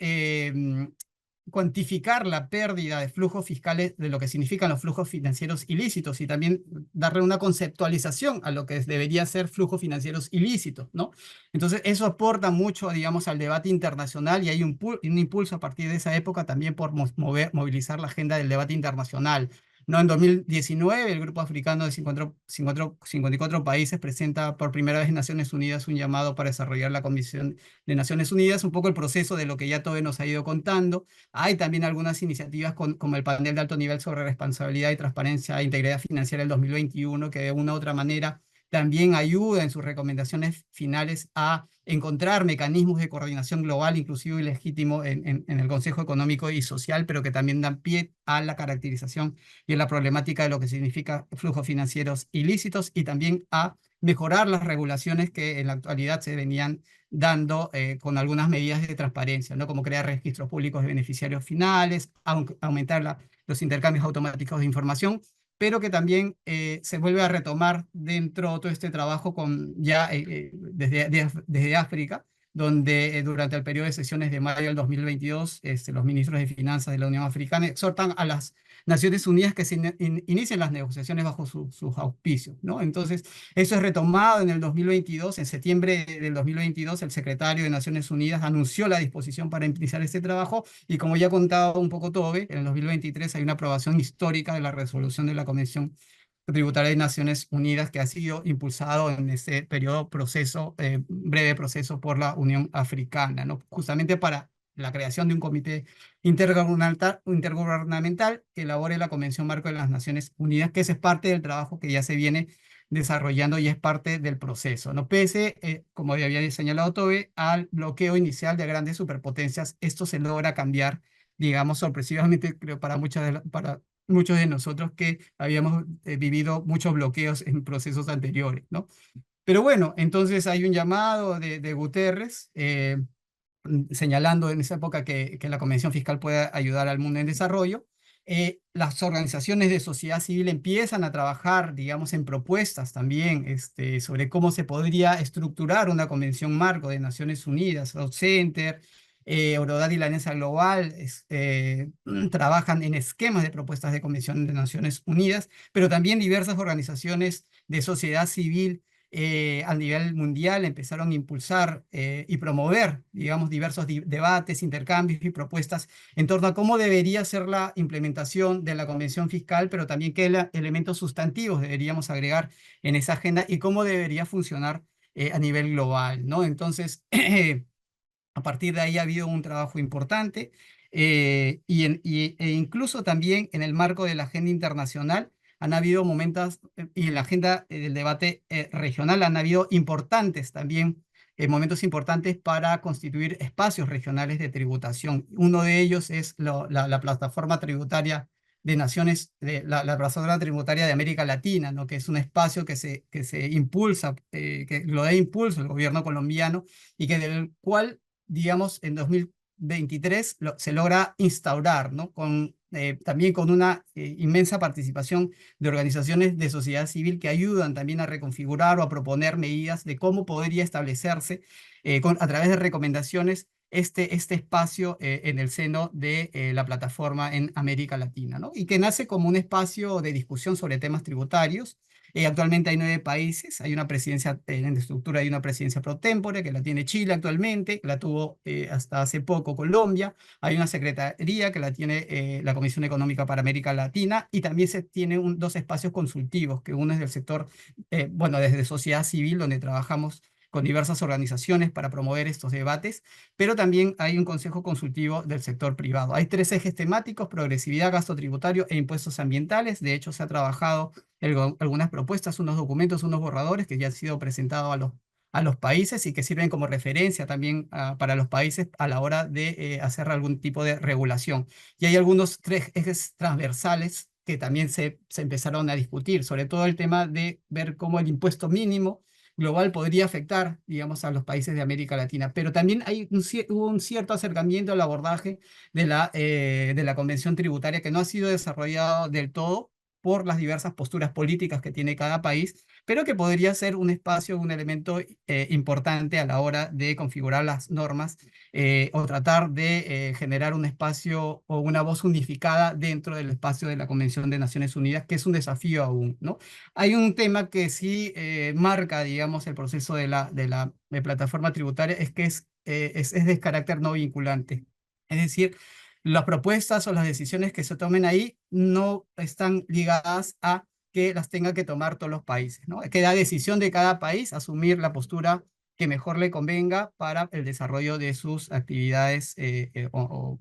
cuantificar la pérdida de flujos fiscales, de lo que significan los flujos financieros ilícitos, y también darle una conceptualización a lo que debería ser flujos financieros ilícitos, ¿no? Entonces, eso aporta mucho, digamos, al debate internacional, y hay un impulso a partir de esa época también por movilizar la agenda del debate internacional, ¿no? En 2019, el Grupo Africano de 54 países presenta por primera vez en Naciones Unidas un llamado para desarrollar la Comisión de Naciones Unidas, un poco el proceso de lo que ya Tobe nos ha ido contando. Hay también algunas iniciativas como el panel de alto nivel sobre responsabilidad y transparencia e integridad financiera del 2021, que de una u otra manera también ayuda en sus recomendaciones finales a encontrar mecanismos de coordinación global, inclusivo y legítimo en el Consejo Económico y Social, pero que también dan pie a la caracterización y a la problemática de lo que significa flujos financieros ilícitos, y también a mejorar las regulaciones que en la actualidad se venían dando con algunas medidas de transparencia, ¿no? Como crear registros públicos de beneficiarios finales, aumentar los intercambios automáticos de información, pero que también se vuelve a retomar dentro de todo este trabajo desde África, donde durante el periodo de sesiones de mayo del 2022, los ministros de Finanzas de la Unión Africana exhortan a las Naciones Unidas que se inicien las negociaciones bajo sus auspicios, ¿no? Entonces, eso es retomado en el 2022. En septiembre del 2022, el secretario de Naciones Unidas anunció la disposición para iniciar este trabajo, y como ya ha contado un poco Tobe, en el 2023 hay una aprobación histórica de la resolución de la Convención Tributaria de Naciones Unidas, que ha sido impulsado en este periodo breve proceso por la Unión Africana, ¿no? Justamente para la creación de un comité intergubernamental que elabore la Convención Marco de las Naciones Unidas, que ese es parte del trabajo que ya se viene desarrollando y es parte del proceso, ¿no? Pese, como había señalado Tobe, al bloqueo inicial de grandes superpotencias, esto se logra cambiar, digamos, sorpresivamente, creo, para muchos de nosotros que habíamos vivido muchos bloqueos en procesos anteriores, ¿no? Pero bueno, entonces hay un llamado de Guterres, señalando en esa época que la Convención Fiscal puede ayudar al mundo en desarrollo. Las organizaciones de sociedad civil empiezan a trabajar, digamos, en propuestas también sobre cómo se podría estructurar una convención marco de Naciones Unidas. Road Center, Eurodad y la Alianza Global trabajan en esquemas de propuestas de convención de Naciones Unidas, pero también diversas organizaciones de sociedad civil a nivel mundial empezaron a impulsar y promover, digamos, diversos debates, intercambios y propuestas en torno a cómo debería ser la implementación de la Convención Fiscal, pero también qué elementos sustantivos deberíamos agregar en esa agenda y cómo debería funcionar a nivel global, ¿no? Entonces, a partir de ahí ha habido un trabajo importante e incluso también en el marco de la agenda internacional han habido momentos, y en la agenda del debate regional han habido importantes también, momentos importantes para constituir espacios regionales de tributación. Uno de ellos es la plataforma tributaria de naciones, la plataforma tributaria de América Latina, ¿no? Que es un espacio que se impulsa, que lo da impulso el gobierno colombiano y que del cual, digamos, en 2023 se logra instaurar, ¿no? También con una inmensa participación de organizaciones de sociedad civil que ayudan también a reconfigurar o a proponer medidas de cómo podría establecerse a través de recomendaciones este espacio en el seno de la plataforma en América Latina, ¿no? Y que nace como un espacio de discusión sobre temas tributarios. Actualmente hay 9 países, hay una presidencia en estructura, hay una presidencia pro tempore que la tiene Chile actualmente, que la tuvo hasta hace poco Colombia, hay una secretaría que la tiene la Comisión Económica para América Latina, y también se tiene dos espacios consultivos, que uno es del sector, bueno, desde sociedad civil, donde trabajamos con diversas organizaciones para promover estos debates, pero también hay un consejo consultivo del sector privado. Hay 3 ejes temáticos: progresividad, gasto tributario e impuestos ambientales. De hecho, se ha trabajado algunas propuestas, unos documentos, unos borradores que ya han sido presentados a los países y que sirven como referencia también para los países a la hora de hacer algún tipo de regulación. Y hay algunos 3 ejes transversales que también se empezaron a discutir, sobre todo el tema de ver cómo el impuesto mínimo global podría afectar, digamos, a los países de América Latina. Pero también hubo un cierto acercamiento al abordaje de la Convención Tributaria, que no ha sido desarrollado del todo por las diversas posturas políticas que tiene cada país, pero que podría ser un espacio, un elemento importante a la hora de configurar las normas o tratar de generar un espacio o una voz unificada dentro del espacio de la Convención de Naciones Unidas, que es un desafío aún, ¿no? Hay un tema que sí marca, digamos, el proceso de la plataforma tributaria, es que es de carácter no vinculante. Es decir, las propuestas o las decisiones que se tomen ahí no están ligadas a que las tenga que tomar todos los países, ¿no? Queda decisión de cada país asumir la postura que mejor le convenga para el desarrollo de sus actividades o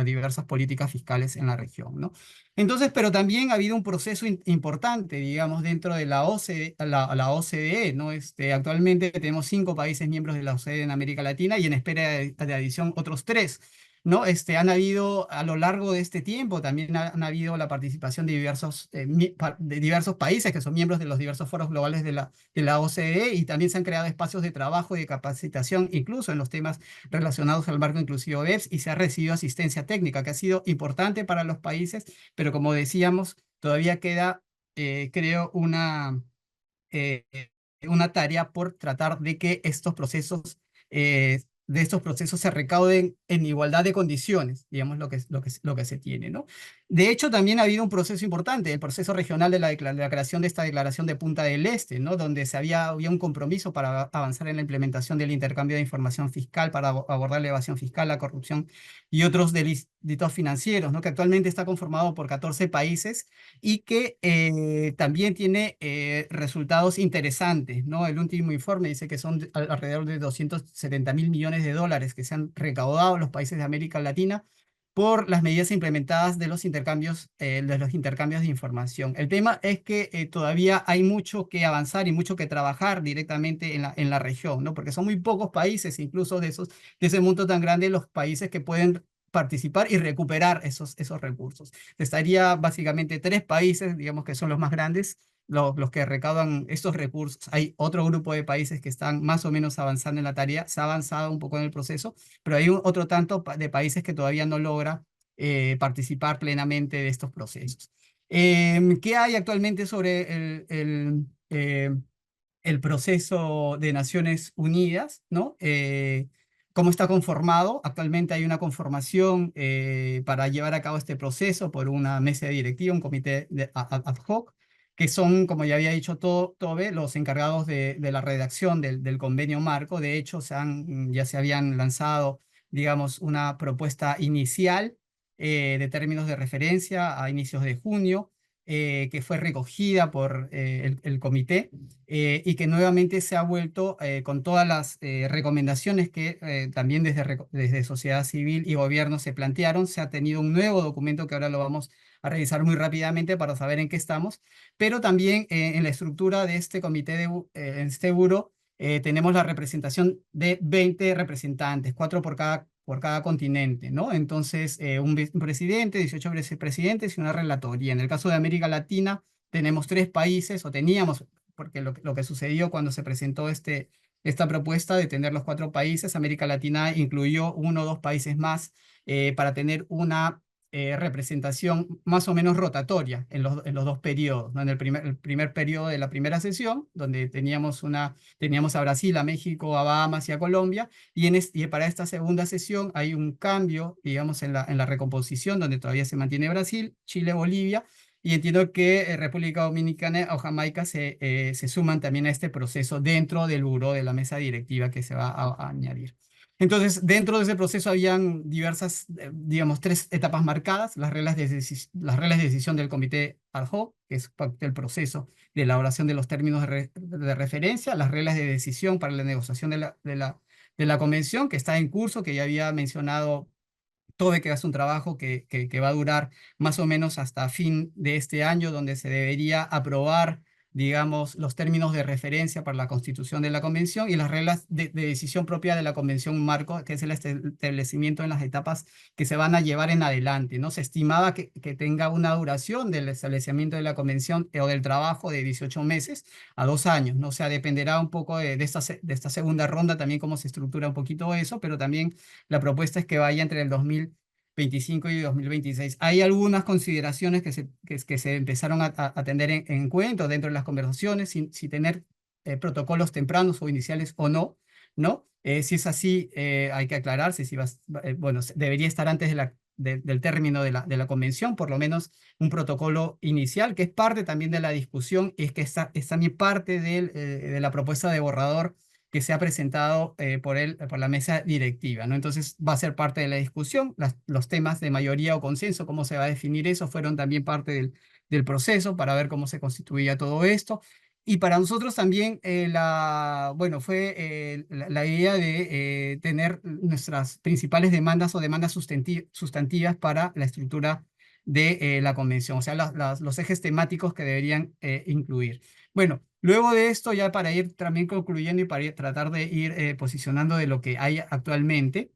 diversas políticas fiscales en la región, ¿no? Entonces, pero también ha habido un proceso importante, digamos, dentro de la OCDE, ¿no? Actualmente tenemos 5 países miembros de la OCDE en América Latina y en espera de adición otros 3. ¿no? Han habido a lo largo de este tiempo, también han habido la participación de de diversos países que son miembros de los diversos foros globales de la OCDE, y también se han creado espacios de trabajo y de capacitación, incluso en los temas relacionados al marco inclusivo BEPS, y se ha recibido asistencia técnica que ha sido importante para los países, pero como decíamos, todavía queda, creo, eh, una tarea por tratar de que de estos procesos se recauden en igualdad de condiciones, digamos, lo que se tiene, ¿no? De hecho, también ha habido un proceso importante, el proceso regional de la creación de esta declaración de Punta del Este, ¿no? Donde había un compromiso para avanzar en la implementación del intercambio de información fiscal para abordar la evasión fiscal, la corrupción y otros delitos financieros, ¿no? Que actualmente está conformado por 14 países y que también tiene resultados interesantes, ¿no? El último informe dice que son alrededor de 270.000 millones de dólares que se han recaudado en los países de América Latina por las medidas implementadas de los intercambios de información. El tema es que todavía hay mucho que avanzar y mucho que trabajar directamente en la región, ¿no? Porque son muy pocos países, incluso de ese monto tan grande, los países que pueden participar y recuperar esos recursos. Estaría básicamente 3 países, digamos, que son los más grandes, los que recaudan estos recursos. Hay otro grupo de países que están más o menos avanzando en la tarea, se ha avanzado un poco en el proceso, pero hay otro tanto de países que todavía no logra participar plenamente de estos procesos. ¿Qué hay actualmente sobre el proceso de Naciones Unidas, ¿no? ¿Cómo está conformado? Actualmente hay una conformación para llevar a cabo este proceso por una mesa directiva, un comité ad hoc, que son, como ya había dicho Tobe, los encargados de la redacción del convenio marco. De hecho, ya se habían lanzado, digamos, una propuesta inicial de términos de referencia a inicios de junio, que fue recogida por el comité, y que nuevamente se ha vuelto con todas las recomendaciones que también desde sociedad civil y gobierno se plantearon. Se ha tenido un nuevo documento que ahora lo vamos a revisar muy rápidamente para saber en qué estamos, pero también en la estructura de este comité, en este buro, tenemos la representación de 20 representantes, 4 por cada continente, ¿no? Entonces, un presidente, 18 vicepresidentes y una relatoría. En el caso de América Latina, tenemos 3 países, o teníamos, porque lo que sucedió cuando se presentó esta propuesta de tener los 4 países, América Latina incluyó 1 o 2 países más para tener una representación más o menos rotatoria en los 2 periodos, ¿no? En el primer periodo de la primera sesión, donde teníamos a Brasil, a México, a Bahamas y a Colombia, y para esta segunda sesión hay un cambio, digamos, en la recomposición, donde todavía se mantiene Brasil, Chile, Bolivia, y entiendo que República Dominicana o Jamaica se suman también a este proceso dentro del buró de la mesa directiva que se va a añadir. Entonces, dentro de ese proceso habían diversas, digamos, 3 etapas marcadas: las reglas de decisión del comité ad hoc, que es parte del proceso de elaboración de los términos de referencia; las reglas de decisión para la negociación de la convención, que está en curso, que ya había mencionado Tobe, que es un trabajo que va a durar más o menos hasta fin de este año, donde se debería aprobar, digamos, los términos de referencia para la constitución de la convención y las reglas de decisión propia de la convención marco, que es el establecimiento en las etapas que se van a llevar en adelante, ¿no? Se estimaba que tenga una duración del establecimiento de la convención o del trabajo de 18 meses a 2 años, ¿no? O sea, dependerá un poco de esta segunda ronda también cómo se estructura un poquito eso, pero también la propuesta es que vaya entre el 2025 y 2026. Hay algunas consideraciones que se empezaron a tener en cuenta dentro de las conversaciones, si tener protocolos tempranos o iniciales o no, ¿no? Si es así, hay que aclararse bueno, debería estar antes del término de la convención, por lo menos un protocolo inicial, que es parte también de la discusión, y es que es también parte de la propuesta de borrador que se ha presentado por la mesa directiva, ¿no? Entonces va a ser parte de la discusión. Los temas de mayoría o consenso, cómo se va a definir eso, fueron también parte del proceso para ver cómo se constituía todo esto. Y para nosotros también, bueno, fue la idea de tener nuestras principales demandas o demandas sustantivas para la estructura de la convención, o sea, los ejes temáticos que deberían incluir. Bueno, luego de esto, ya para ir también concluyendo y para tratar de ir posicionando de lo que hay actualmente,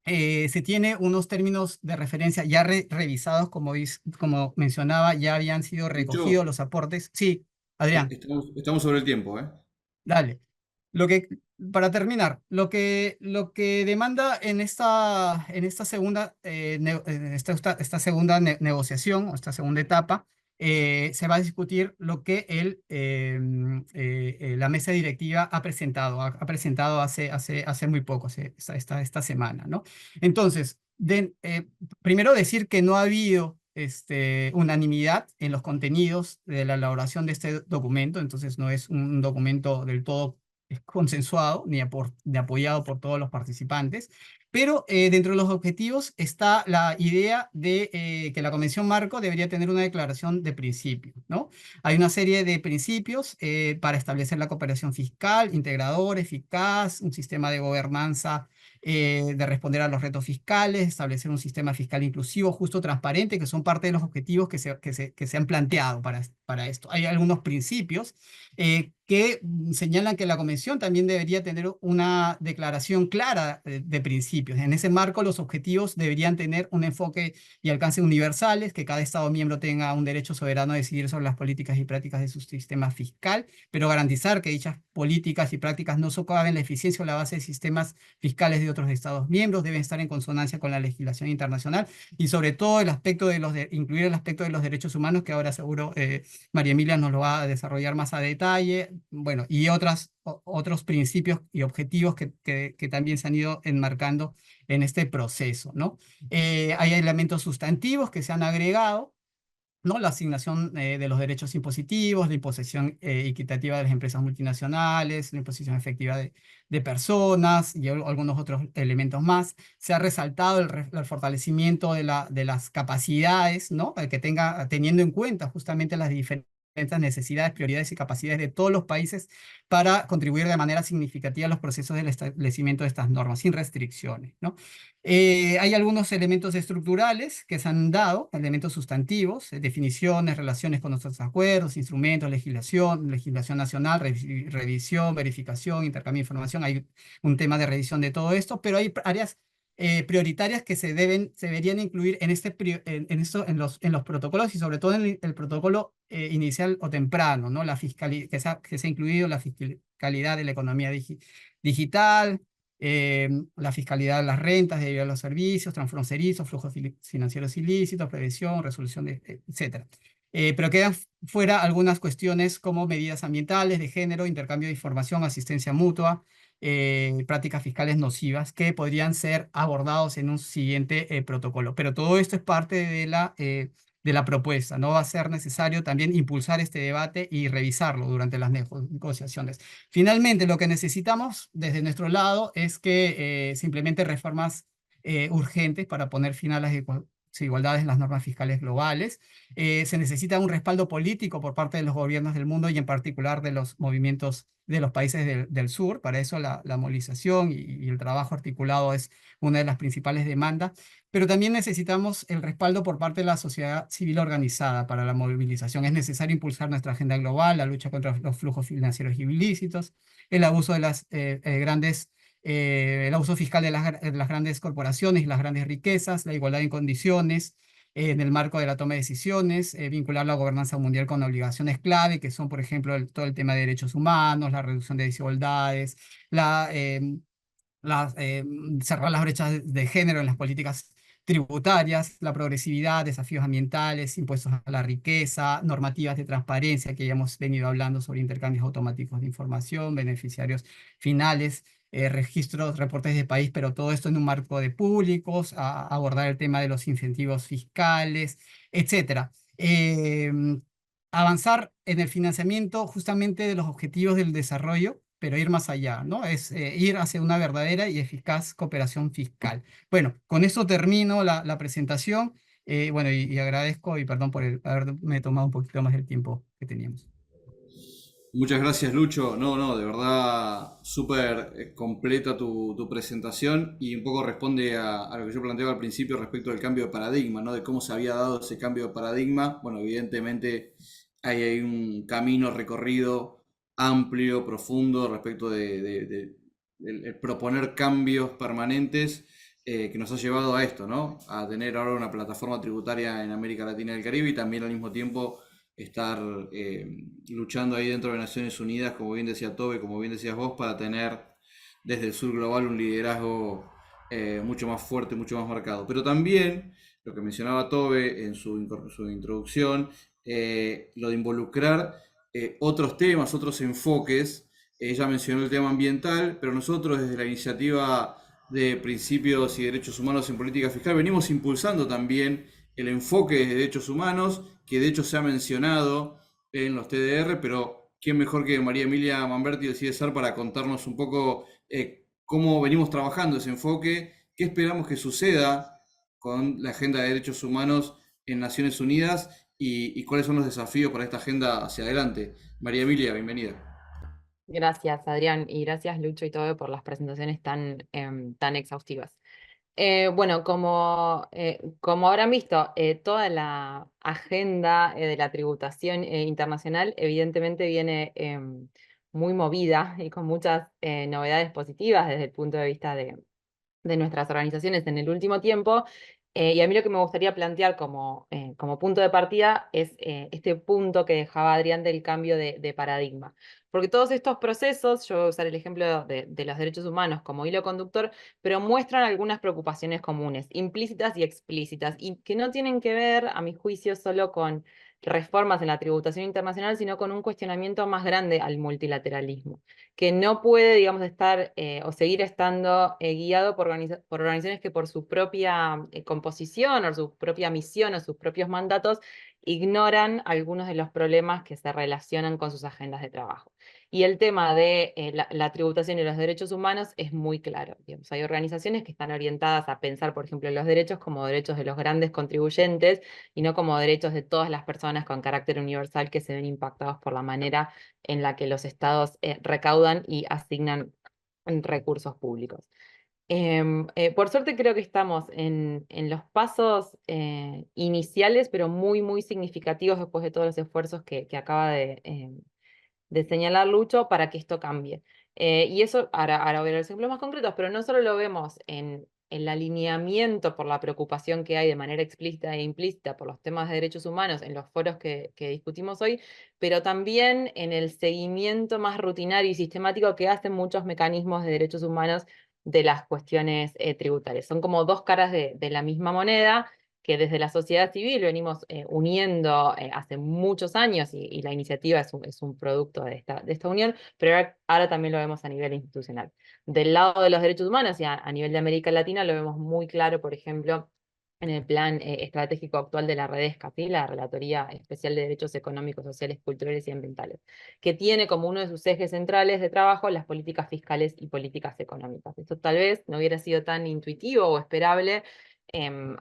se tiene unos términos de referencia ya revisados, como mencionaba, ya habían sido recogidos Lucho, los aportes. Sí, Adrián. estamos sobre el tiempo, ¿eh? Dale. Lo que, para terminar, lo que demanda en esta segunda, esta segunda negociación, o esta segunda etapa, se va a discutir lo que la mesa directiva ha presentado hace muy poco, esta semana, ¿no? Entonces, primero decir que no ha habido unanimidad en los contenidos de la elaboración de este documento, entonces no es un documento del todo consensuado ni apoyado por todos los participantes, pero dentro de los objetivos está la idea de que la Convención Marco debería tener una declaración de principios, ¿no? Hay una serie de principios para establecer la cooperación fiscal, integrador, eficaz, un sistema de gobernanza de responder a los retos fiscales, establecer un sistema fiscal inclusivo, justo, transparente, que son parte de los objetivos que se han planteado para esto. Hay algunos principios que señalan que la Convención también debería tener una declaración clara de principios. En ese marco, los objetivos deberían tener un enfoque y alcance universales, que cada Estado miembro tenga un derecho soberano a decidir sobre las políticas y prácticas de su sistema fiscal, pero garantizar que dichas políticas y prácticas no socaven la eficiencia o la base de sistemas fiscales de otros Estados miembros, deben estar en consonancia con la legislación internacional y sobre todo incluir el aspecto de los derechos humanos, que ahora seguro María Emilia nos lo va a desarrollar más a detalle, bueno, y otros principios y objetivos que también se han ido enmarcando en este proceso, ¿no? Hay elementos sustantivos que se han agregado, ¿no? La asignación de los derechos impositivos, la imposición equitativa de las empresas multinacionales, la imposición efectiva de personas y algunos otros elementos más. Se ha resaltado el fortalecimiento de las capacidades, ¿no? Teniendo en cuenta justamente las diferentes necesidades, prioridades y capacidades de todos los países para contribuir de manera significativa a los procesos del establecimiento de estas normas, sin restricciones, ¿no? Hay algunos elementos estructurales que se han dado, elementos sustantivos, definiciones, relaciones con nuestros acuerdos, instrumentos, legislación nacional, revisión, verificación, intercambio de información. Hay un tema de revisión de todo esto, pero hay áreas prioritarias que se deberían incluir en los protocolos y sobre todo en el protocolo inicial o temprano, ¿no? Que se ha incluido la fiscalidad de la economía digital, la fiscalidad de las rentas debido a los servicios, transfronterizos, flujos financieros ilícitos, prevención, resolución, etcétera. Pero quedan fuera algunas cuestiones como medidas ambientales, de género, intercambio de información, asistencia mutua, prácticas fiscales nocivas que podrían ser abordados en un siguiente protocolo. Pero todo esto es parte de la propuesta. No va a ser necesario también impulsar este debate y revisarlo durante las negociaciones. Finalmente, lo que necesitamos desde nuestro lado es que se implementen reformas urgentes para poner fin a las desigualdades en las normas fiscales globales. Se necesita un respaldo político por parte de los gobiernos del mundo y en particular de los movimientos de los países del sur. Para eso la movilización y el trabajo articulado es una de las principales demandas, pero también necesitamos el respaldo por parte de la sociedad civil organizada para la movilización. Es necesario impulsar nuestra agenda global, la lucha contra los flujos financieros ilícitos, el abuso de el abuso fiscal de las grandes corporaciones y las grandes riquezas, la igualdad en condiciones en el marco de la toma de decisiones, vincular la gobernanza mundial con obligaciones clave, que son, por ejemplo, todo el tema de derechos humanos, la reducción de desigualdades, cerrar las brechas de género en las políticas tributarias, la progresividad, desafíos ambientales, impuestos a la riqueza, normativas de transparencia que ya hemos venido hablando sobre intercambios automáticos de información, beneficiarios finales, registros, reportes de país, pero todo esto en un marco de públicos, abordar el tema de los incentivos fiscales, etcétera. Avanzar en el financiamiento justamente de los objetivos del desarrollo, pero ir más allá, ¿no? Es ir hacia una verdadera y eficaz cooperación fiscal. Bueno, con esto termino la presentación. Bueno, y agradezco y perdón por haberme tomado un poquito más del tiempo que teníamos. Muchas gracias, Lucho. No, no, de verdad, súper completa tu presentación y un poco responde a lo que yo planteaba al principio respecto del cambio de paradigma, ¿no? De cómo se había dado ese cambio de paradigma. Bueno, evidentemente hay un camino recorrido amplio, profundo respecto de proponer cambios permanentes que nos ha llevado a esto, ¿no? A tener ahora una plataforma tributaria en América Latina y el Caribe y también al mismo tiempo estar luchando ahí dentro de Naciones Unidas, como bien decía Tobe, como bien decías vos, para tener desde el sur global un liderazgo mucho más fuerte, mucho más marcado. Pero también, lo que mencionaba Tobe en su introducción, lo de involucrar otros temas, otros enfoques. Ella mencionó el tema ambiental, pero nosotros desde la iniciativa de principios y derechos humanos en política fiscal venimos impulsando también el enfoque de derechos humanos, que de hecho se ha mencionado en los TDR, pero quién mejor que María Emilia Mamberti del CIDESAR para contarnos un poco cómo venimos trabajando ese enfoque, qué esperamos que suceda con la agenda de derechos humanos en Naciones Unidas y cuáles son los desafíos para esta agenda hacia adelante. María Emilia, bienvenida. Gracias, Adrián, y gracias, Lucho y Tobe, por las presentaciones tan exhaustivas. Bueno, como habrán visto, toda la agenda de la tributación internacional evidentemente viene muy movida y con muchas novedades positivas desde el punto de vista de nuestras organizaciones en el último tiempo. Y a mí lo que me gustaría plantear como punto de partida es este punto que dejaba Adrián del cambio de paradigma. Porque todos estos procesos, yo voy a usar el ejemplo de los derechos humanos como hilo conductor, pero muestran algunas preocupaciones comunes, implícitas y explícitas, y que no tienen que ver, a mi juicio, solo con reformas en la tributación internacional, sino con un cuestionamiento más grande al multilateralismo, que no puede, digamos, estar o seguir estando guiado por organizaciones que por su propia composición o su propia misión o sus propios mandatos ignoran algunos de los problemas que se relacionan con sus agendas de trabajo. Y el tema de la tributación y los derechos humanos es muy claro. Digamos, hay organizaciones que están orientadas a pensar, por ejemplo, los derechos como derechos de los grandes contribuyentes y no como derechos de todas las personas con carácter universal que se ven impactados por la manera en la que los estados recaudan y asignan recursos públicos. Por suerte creo que estamos en los pasos iniciales, pero muy significativos después de todos los esfuerzos que acaba de señalar Lucho para que esto cambie. Y eso, ahora voy a los ejemplos más concretos, pero no solo lo vemos en el alineamiento por la preocupación que hay de manera explícita e implícita por los temas de derechos humanos en los foros que discutimos hoy, pero también en el seguimiento más rutinario y sistemático que hacen muchos mecanismos de derechos humanos de las cuestiones tributarias. Son como dos caras de la misma moneda que desde la sociedad civil venimos uniendo hace muchos años y la iniciativa es un producto de esta unión, pero ahora también lo vemos a nivel institucional. Del lado de los derechos humanos y a nivel de América Latina lo vemos muy claro, por ejemplo, en el plan estratégico actual de la Redesca, ¿sí? La Relatoría Especial de Derechos Económicos, Sociales, Culturales y Ambientales, que tiene como uno de sus ejes centrales de trabajo las políticas fiscales y políticas económicas. Esto tal vez no hubiera sido tan intuitivo o esperable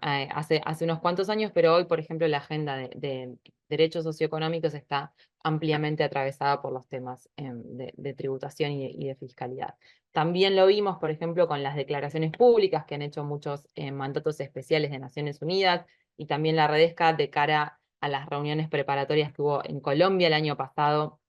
hace unos cuantos años, pero hoy, por ejemplo, la agenda de derechos socioeconómicos está ampliamente atravesada por los temas de tributación y de fiscalidad. También lo vimos, por ejemplo, con las declaraciones públicas que han hecho muchos mandatos especiales de Naciones Unidas y también la Redesca de cara a las reuniones preparatorias que hubo en Colombia el año pasado,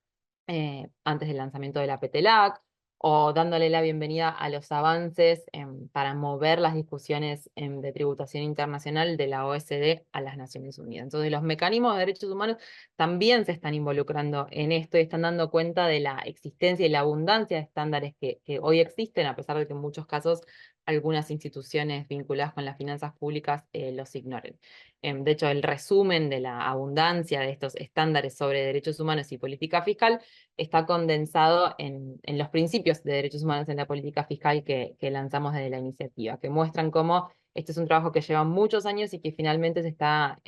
antes del lanzamiento de la PETELAC, o dándole la bienvenida a los avances para mover las discusiones de tributación internacional de la OSD a las Naciones Unidas. Entonces los mecanismos de derechos humanos también se están involucrando en esto y están dando cuenta de la existencia y la abundancia de estándares que hoy existen, a pesar de que en muchos casos algunas instituciones vinculadas con las finanzas públicas los ignoren. De hecho, el resumen de la abundancia de estos estándares sobre derechos humanos y política fiscal está condensado en los principios de derechos humanos en la política fiscal que lanzamos desde la iniciativa, que muestran cómo este es un trabajo que lleva muchos años y que finalmente se está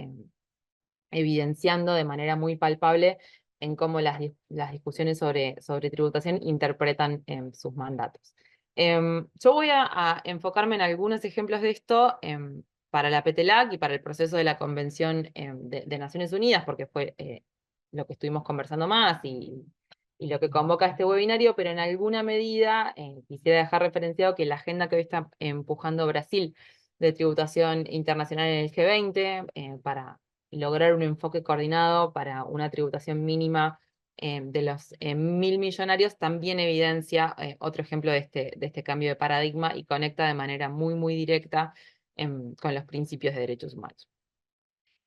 evidenciando de manera muy palpable en cómo las discusiones sobre tributación interpretan sus mandatos. Yo voy a enfocarme en algunos ejemplos de esto para la PETELAC y para el proceso de la Convención de Naciones Unidas, porque fue lo que estuvimos conversando más y lo que convoca este webinario, pero en alguna medida quisiera dejar referenciado que la agenda que hoy está empujando Brasil de tributación internacional en el G20 para lograr un enfoque coordinado para una tributación mínima de los 1.000 millonarios también evidencia otro ejemplo de este cambio de paradigma y conecta de manera muy, muy directa con los principios de derechos humanos.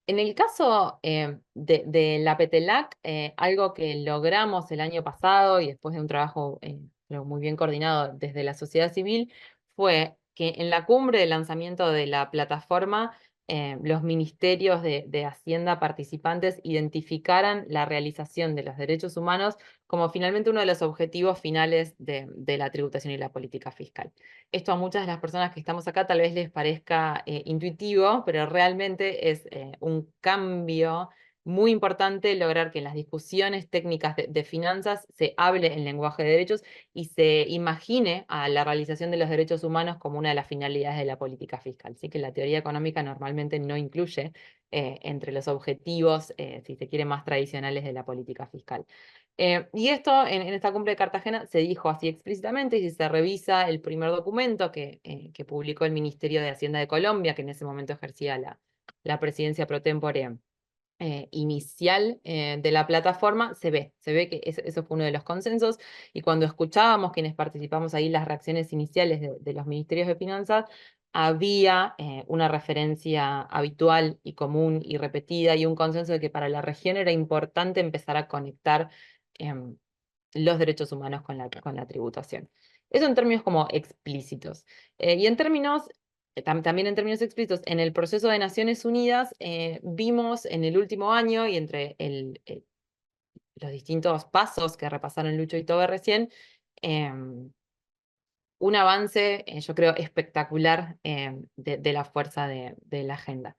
En el caso de la PETELAC, algo que logramos el año pasado y después de un trabajo creo muy bien coordinado desde la sociedad civil, fue que en la cumbre de lanzamiento de la plataforma, los ministerios de Hacienda participantes identificaran la realización de los derechos humanos como finalmente uno de los objetivos finales de la tributación y la política fiscal. Esto a muchas de las personas que estamos acá tal vez les parezca intuitivo, pero realmente es un cambio muy importante lograr que en las discusiones técnicas de finanzas se hable en lenguaje de derechos y se imagine a la realización de los derechos humanos como una de las finalidades de la política fiscal. Así que la teoría económica normalmente no incluye entre los objetivos, si se quiere, más tradicionales de la política fiscal. Y esto en esta cumbre de Cartagena se dijo así explícitamente, y si se revisa el primer documento que publicó el Ministerio de Hacienda de Colombia, que en ese momento ejercía la presidencia pro tempore inicial de la plataforma, se ve que eso fue uno de los consensos, y cuando escuchábamos quienes participamos ahí las reacciones iniciales de los ministerios de finanzas, había una referencia habitual y común y repetida y un consenso de que para la región era importante empezar a conectar los derechos humanos con la tributación. Eso en términos como explícitos. Y en términos, también en términos explícitos, en el proceso de Naciones Unidas vimos en el último año y entre los distintos pasos que repasaron Lucho y Tobe recién, un avance, yo creo, espectacular de la fuerza de la agenda.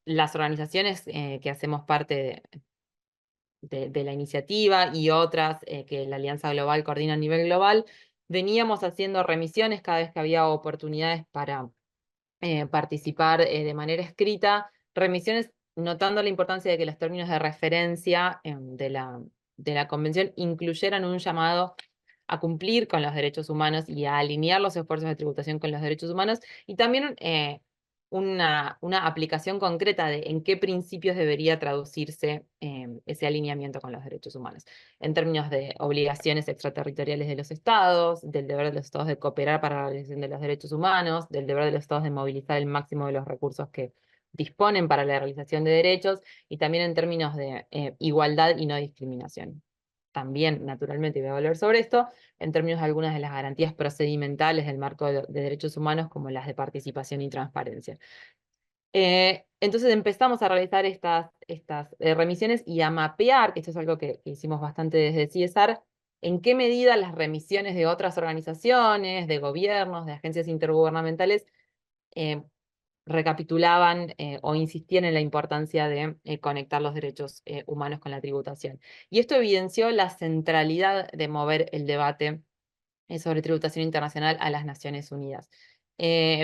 Las organizaciones que hacemos parte de la iniciativa y otras que la Alianza Global coordina a nivel global, veníamos haciendo remisiones cada vez que había oportunidades para participar de manera escrita, remisiones notando la importancia de que los términos de referencia de la convención incluyeran un llamado a cumplir con los derechos humanos y a alinear los esfuerzos de tributación con los derechos humanos, y también una aplicación concreta de en qué principios debería traducirse ese alineamiento con los derechos humanos, en términos de obligaciones extraterritoriales de los estados, del deber de los estados de cooperar para la realización de los derechos humanos, del deber de los estados de movilizar el máximo de los recursos que disponen para la realización de derechos, y también en términos de igualdad y no discriminación. También, naturalmente, voy a volver sobre esto, en términos de algunas de las garantías procedimentales del marco de derechos humanos, como las de participación y transparencia. Entonces empezamos a realizar estas remisiones y a mapear, que esto es algo que hicimos bastante desde CSR, en qué medida las remisiones de otras organizaciones, de gobiernos, de agencias intergubernamentales, recapitulaban o insistían en la importancia de conectar los derechos humanos con la tributación. Y esto evidenció la centralidad de mover el debate sobre tributación internacional a las Naciones Unidas.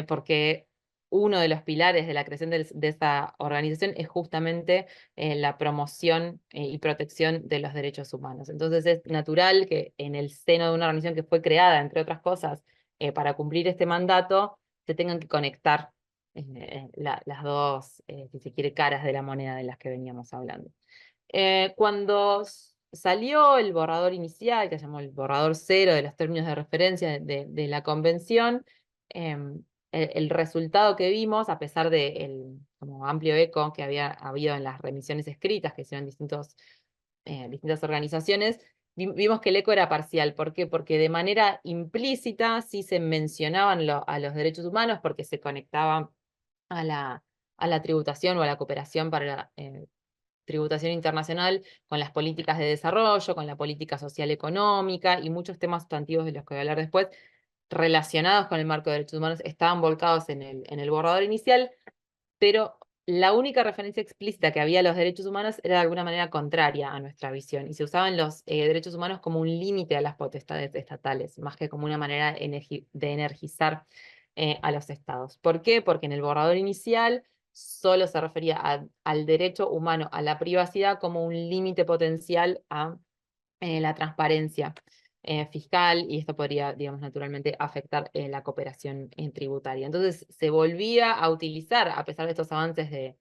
Porque uno de los pilares de la creación de esa organización es justamente la promoción y protección de los derechos humanos. Entonces es natural que en el seno de una organización que fue creada, entre otras cosas, para cumplir este mandato, se tengan que conectar las dos, si se quiere, caras de la moneda de las que veníamos hablando. Cuando salió el borrador inicial, que se llamó el borrador cero de los términos de referencia de la convención, el resultado que vimos, a pesar del como amplio eco que había habido en las remisiones escritas que hicieron distintas organizaciones, vimos que el eco era parcial. ¿Por qué? Porque de manera implícita sí se mencionaban a los derechos humanos, porque se conectaban a la tributación o a la cooperación para la tributación internacional con las políticas de desarrollo, con la política social económica y muchos temas sustantivos de los que voy a hablar después, relacionados con el marco de derechos humanos, estaban volcados en el borrador inicial, pero la única referencia explícita que había a los derechos humanos era de alguna manera contraria a nuestra visión, y se usaban los derechos humanos como un límite a las potestades estatales, más que como una manera de energizar a los estados. ¿Por qué? Porque en el borrador inicial solo se refería al derecho humano a la privacidad como un límite potencial a la transparencia fiscal, y esto podría, digamos, naturalmente afectar la cooperación tributaria. Entonces se volvía a utilizar, a pesar de estos avances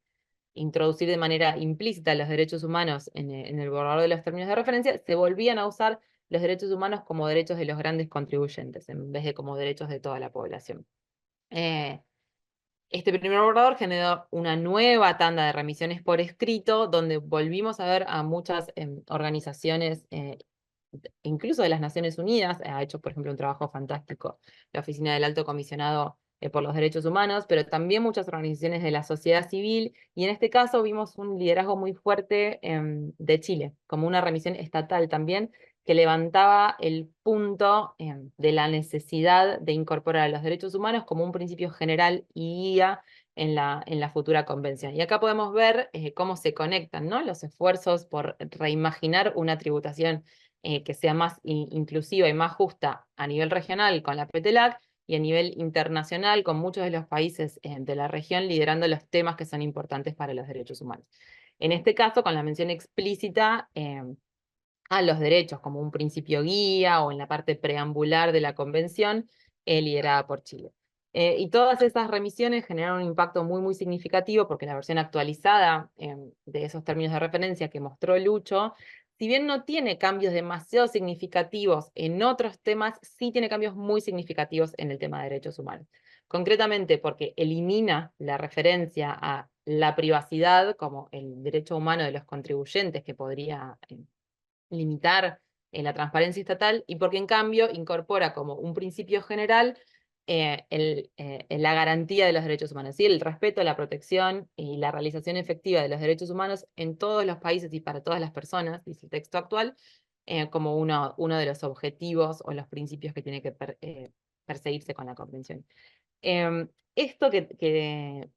introducir de manera implícita los derechos humanos en el borrador de los términos de referencia, se volvían a usar los derechos humanos como derechos de los grandes contribuyentes, en vez de como derechos de toda la población. Este primer borrador generó una nueva tanda de remisiones por escrito, donde volvimos a ver a muchas organizaciones, incluso de las Naciones Unidas, ha hecho, por ejemplo, un trabajo fantástico la Oficina del Alto Comisionado por los Derechos Humanos, pero también muchas organizaciones de la sociedad civil, y en este caso vimos un liderazgo muy fuerte de Chile, como una remisión estatal también, que levantaba el punto de la necesidad de incorporar a los derechos humanos como un principio general y guía en la futura convención. Y acá podemos ver cómo se conectan, ¿no?, los esfuerzos por reimaginar una tributación que sea más inclusiva y más justa a nivel regional con la PETELAC, y a nivel internacional con muchos de los países de la región liderando los temas que son importantes para los derechos humanos. En este caso, con la mención explícita a los derechos como un principio guía o en la parte preambular de la convención liderada por Chile. Y todas esas remisiones generaron un impacto muy, muy significativo porque la versión actualizada de esos términos de referencia que mostró Lucho, si bien no tiene cambios demasiado significativos en otros temas, sí tiene cambios muy significativos en el tema de derechos humanos. Concretamente porque elimina la referencia a la privacidad como el derecho humano de los contribuyentes que podría limitar la transparencia estatal, y porque en cambio incorpora como un principio general la garantía de los derechos humanos, ¿sí? El respeto, la protección y la realización efectiva de los derechos humanos en todos los países y para todas las personas, dice el texto actual, como uno de los objetivos o los principios que tiene que perseguirse con la Convención. Esto que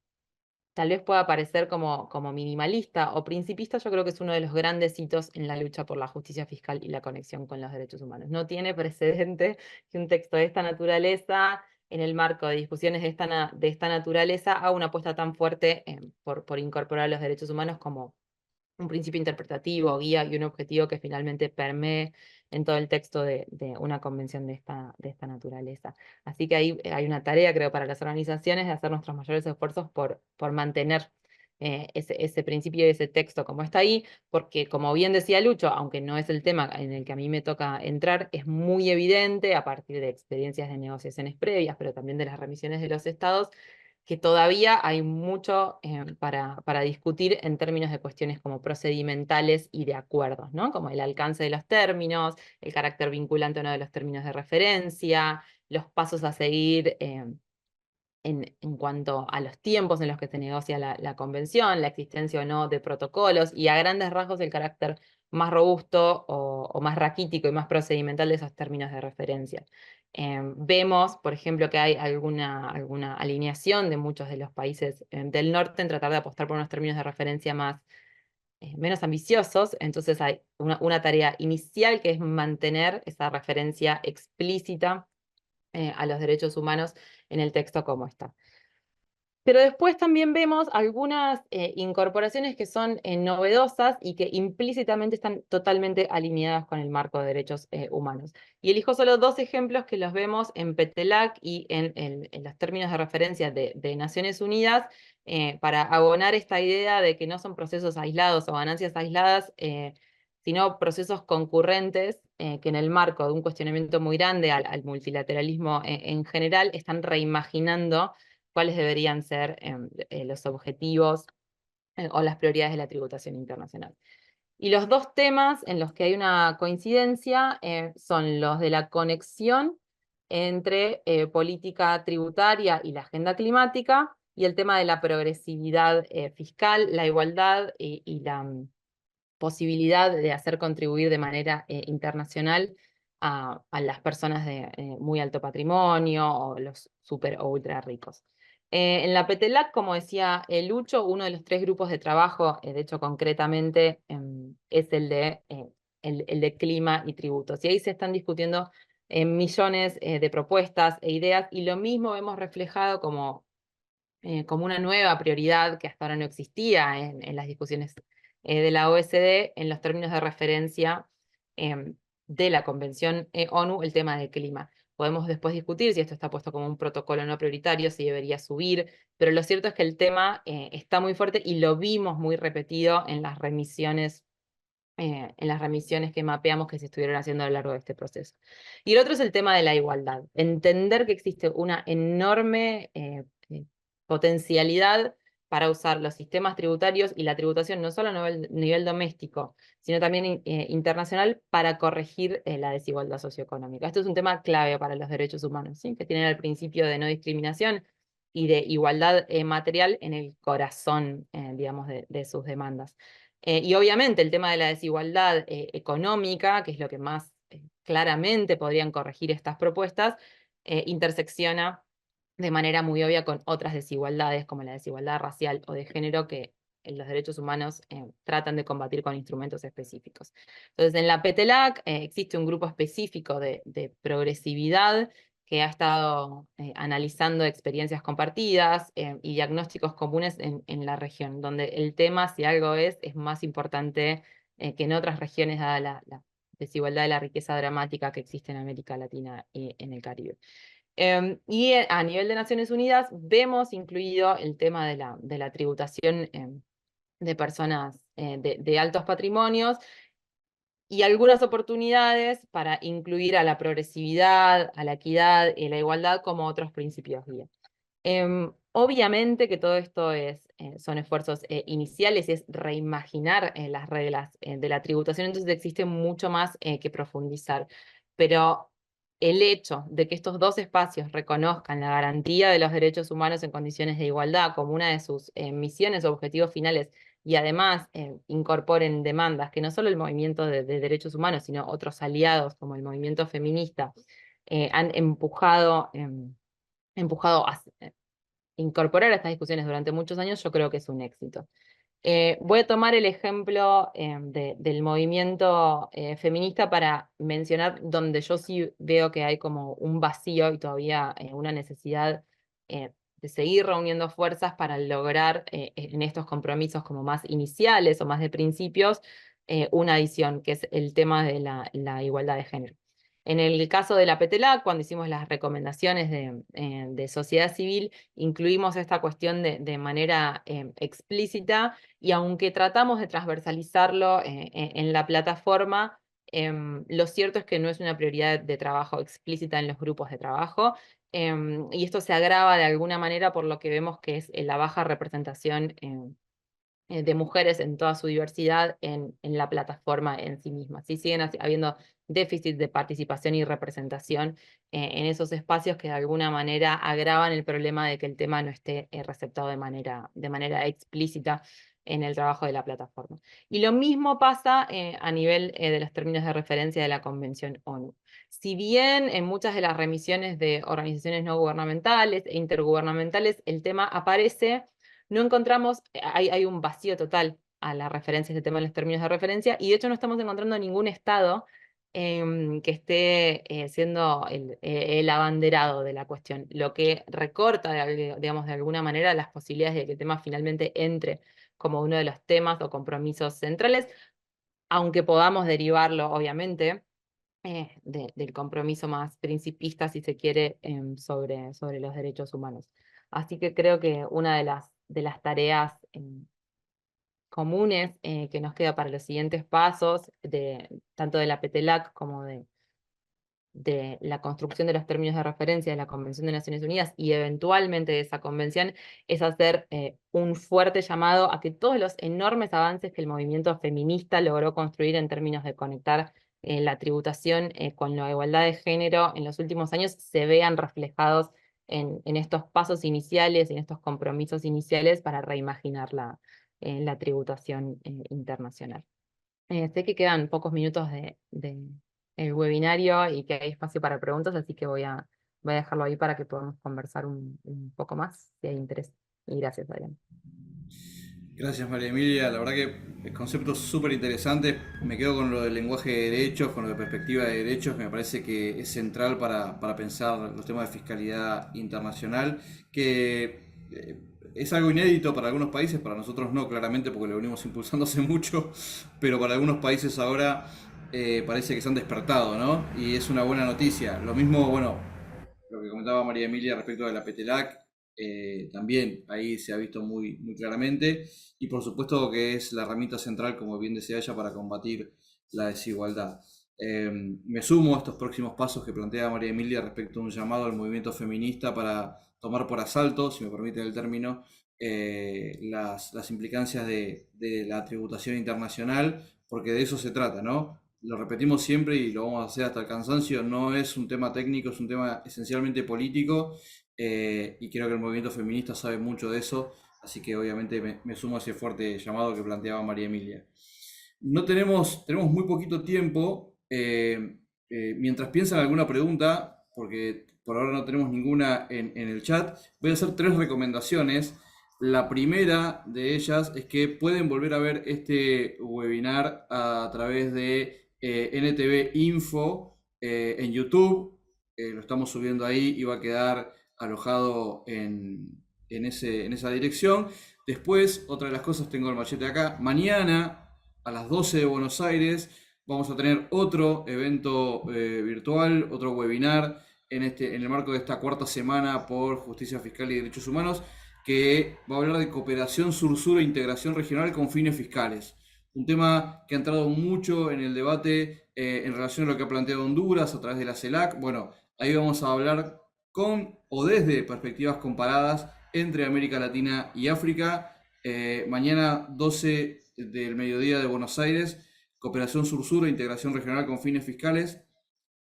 tal vez pueda parecer como minimalista o principista, yo creo que es uno de los grandes hitos en la lucha por la justicia fiscal y la conexión con los derechos humanos. No tiene precedente que un texto de esta naturaleza, en el marco de discusiones de esta naturaleza, haga una apuesta tan fuerte por incorporar los derechos humanos como un principio interpretativo, guía y un objetivo que finalmente permee en todo el texto de una convención de esta naturaleza. Así que ahí hay una tarea, creo, para las organizaciones de hacer nuestros mayores esfuerzos por mantener ese principio y ese texto como está ahí, porque como bien decía Lucho, aunque no es el tema en el que a mí me toca entrar, es muy evidente a partir de experiencias de negociaciones previas, pero también de las remisiones de los estados, que todavía hay mucho para discutir en términos de cuestiones como procedimentales y de acuerdos, ¿no? Como el alcance de los términos, el carácter vinculante o no de los términos de referencia, los pasos a seguir en cuanto a los tiempos en los que se negocia la convención, la existencia o no de protocolos, y a grandes rasgos el carácter más robusto o más raquítico y más procedimental de esos términos de referencia. Vemos, por ejemplo, que hay alguna alineación de muchos de los países del norte en tratar de apostar por unos términos de referencia menos ambiciosos, entonces hay una tarea inicial que es mantener esa referencia explícita a los derechos humanos en el texto como está. Pero después también vemos algunas incorporaciones que son novedosas y que implícitamente están totalmente alineadas con el marco de derechos humanos. Y elijo solo dos ejemplos que los vemos en PETELAC y en los términos de referencia de Naciones Unidas para abonar esta idea de que no son procesos aislados o ganancias aisladas, sino procesos concurrentes que en el marco de un cuestionamiento muy grande al multilateralismo en general están reimaginando cuáles deberían ser los objetivos o las prioridades de la tributación internacional. Y los dos temas en los que hay una coincidencia son los de la conexión entre política tributaria y la agenda climática, y el tema de la progresividad fiscal, la igualdad y la posibilidad de hacer contribuir de manera internacional a las personas de muy alto patrimonio o los súper o ultra ricos. En la PETELAC, como decía Lucho, uno de los tres grupos de trabajo, de hecho concretamente, es el de clima y tributos. Y ahí se están discutiendo millones de propuestas e ideas, y lo mismo vemos reflejado como una nueva prioridad que hasta ahora no existía en las discusiones de la OECD en los términos de referencia de la Convención ONU, el tema del clima. Podemos después discutir si esto está puesto como un protocolo no prioritario, si debería subir, pero lo cierto es que el tema está muy fuerte y lo vimos muy repetido en las remisiones que mapeamos que se estuvieron haciendo a lo largo de este proceso. Y el otro es el tema de la igualdad. Entender que existe una enorme potencialidad para usar los sistemas tributarios y la tributación no solo a nivel doméstico, sino también internacional para corregir la desigualdad socioeconómica. Esto es un tema clave para los derechos humanos, ¿sí? Que tienen el principio de no discriminación y de igualdad material en el corazón, digamos, de sus demandas. Y obviamente el tema de la desigualdad económica, que es lo que más claramente podrían corregir estas propuestas, intersecciona de manera muy obvia con otras desigualdades, como la desigualdad racial o de género, que en los derechos humanos tratan de combatir con instrumentos específicos. Entonces, en la PETELAC existe un grupo específico de progresividad que ha estado analizando experiencias compartidas y diagnósticos comunes en la región, donde el tema, si algo es más importante que en otras regiones, dada la desigualdad de la riqueza dramática que existe en América Latina y en el Caribe. Y a nivel de Naciones Unidas vemos incluido el tema de la tributación de personas de altos patrimonios y algunas oportunidades para incluir a la progresividad, a la equidad y la igualdad como otros principios guía. Obviamente que todo esto son esfuerzos iniciales, es reimaginar las reglas de la tributación, entonces existe mucho más que profundizar. Pero el hecho de que estos dos espacios reconozcan la garantía de los derechos humanos en condiciones de igualdad como una de sus misiones o objetivos finales, y además incorporen demandas que no solo el movimiento de derechos humanos, sino otros aliados como el movimiento feminista han empujado a incorporar a estas discusiones durante muchos años, yo creo que es un éxito. Voy a tomar el ejemplo del movimiento feminista para mencionar donde yo sí veo que hay como un vacío y todavía una necesidad de seguir reuniendo fuerzas para lograr en estos compromisos como más iniciales o más de principios una adición, que es el tema de la igualdad de género. En el caso de la PETELAC, cuando hicimos las recomendaciones de sociedad civil, incluimos esta cuestión de manera explícita, y aunque tratamos de transversalizarlo en la plataforma, lo cierto es que no es una prioridad de trabajo explícita en los grupos de trabajo, y esto se agrava de alguna manera por lo que vemos que es la baja representación de mujeres en toda su diversidad en la plataforma en sí misma. ¿Sí? Siguen habiendo déficit de participación y representación en esos espacios que de alguna manera agravan el problema de que el tema no esté receptado de manera explícita en el trabajo de la plataforma. Y lo mismo pasa a nivel de los términos de referencia de la Convención ONU. Si bien en muchas de las remisiones de organizaciones no gubernamentales e intergubernamentales el tema aparece, no encontramos, hay un vacío total a la referencia de este tema en los términos de referencia, y de hecho no estamos encontrando ningún estado que esté siendo el abanderado de la cuestión, lo que recorta, digamos, de alguna manera las posibilidades de que el tema finalmente entre como uno de los temas o compromisos centrales, aunque podamos derivarlo, obviamente, del compromiso más principista, si se quiere, sobre los derechos humanos. Así que creo que una de las tareas comunes que nos queda para los siguientes pasos, tanto de la PETELAC como de la construcción de los términos de referencia de la Convención de Naciones Unidas y eventualmente de esa convención, es hacer un fuerte llamado a que todos los enormes avances que el movimiento feminista logró construir en términos de conectar la tributación con la igualdad de género en los últimos años se vean reflejados en estos pasos iniciales, en estos compromisos iniciales para reimaginar la tributación internacional. Sé que quedan pocos minutos de el webinario y que hay espacio para preguntas, así que voy a dejarlo ahí para que podamos conversar un poco más, si hay interés. Y gracias, Adrián. Gracias, María Emilia. La verdad que el concepto es súper interesante. Me quedo con lo del lenguaje de derechos, con lo de perspectiva de derechos, que me parece que es central para pensar los temas de fiscalidad internacional, que es algo inédito para algunos países, para nosotros no, claramente, porque lo venimos impulsando hace mucho, pero para algunos países ahora parece que se han despertado, ¿no? Y es una buena noticia. Lo mismo, bueno, lo que comentaba María Emilia respecto de la PETELAC, también ahí se ha visto muy, muy claramente. Y por supuesto que es la herramienta central, como bien decía ella, para combatir la desigualdad. Me sumo a estos próximos pasos que plantea María Emilia respecto a un llamado al movimiento feminista para tomar por asalto, si me permiten el término, las implicancias de la tributación internacional, porque de eso se trata, ¿no? Lo repetimos siempre y lo vamos a hacer hasta el cansancio, no es un tema técnico, es un tema esencialmente político, y creo que el movimiento feminista sabe mucho de eso, así que obviamente me sumo a ese fuerte llamado que planteaba María Emilia. No tenemos muy poquito tiempo, mientras piensan alguna pregunta, porque por ahora no tenemos ninguna en el chat, voy a hacer 3 recomendaciones. La primera de ellas es que pueden volver a ver este webinar a través de NTV Info en YouTube. Lo estamos subiendo ahí y va a quedar alojado en esa dirección. Después, otra de las cosas, tengo el machete acá. Mañana a las 12 de Buenos Aires vamos a tener otro evento virtual, otro webinar en el marco de esta 4ª semana por Justicia Fiscal y Derechos Humanos, que va a hablar de cooperación sur-sur e integración regional con fines fiscales. Un tema que ha entrado mucho en el debate en relación a lo que ha planteado Honduras a través de la CELAC. Bueno, ahí vamos a hablar con o desde perspectivas comparadas entre América Latina y África. Mañana 12 del mediodía de Buenos Aires, cooperación sur-sur e integración regional con fines fiscales,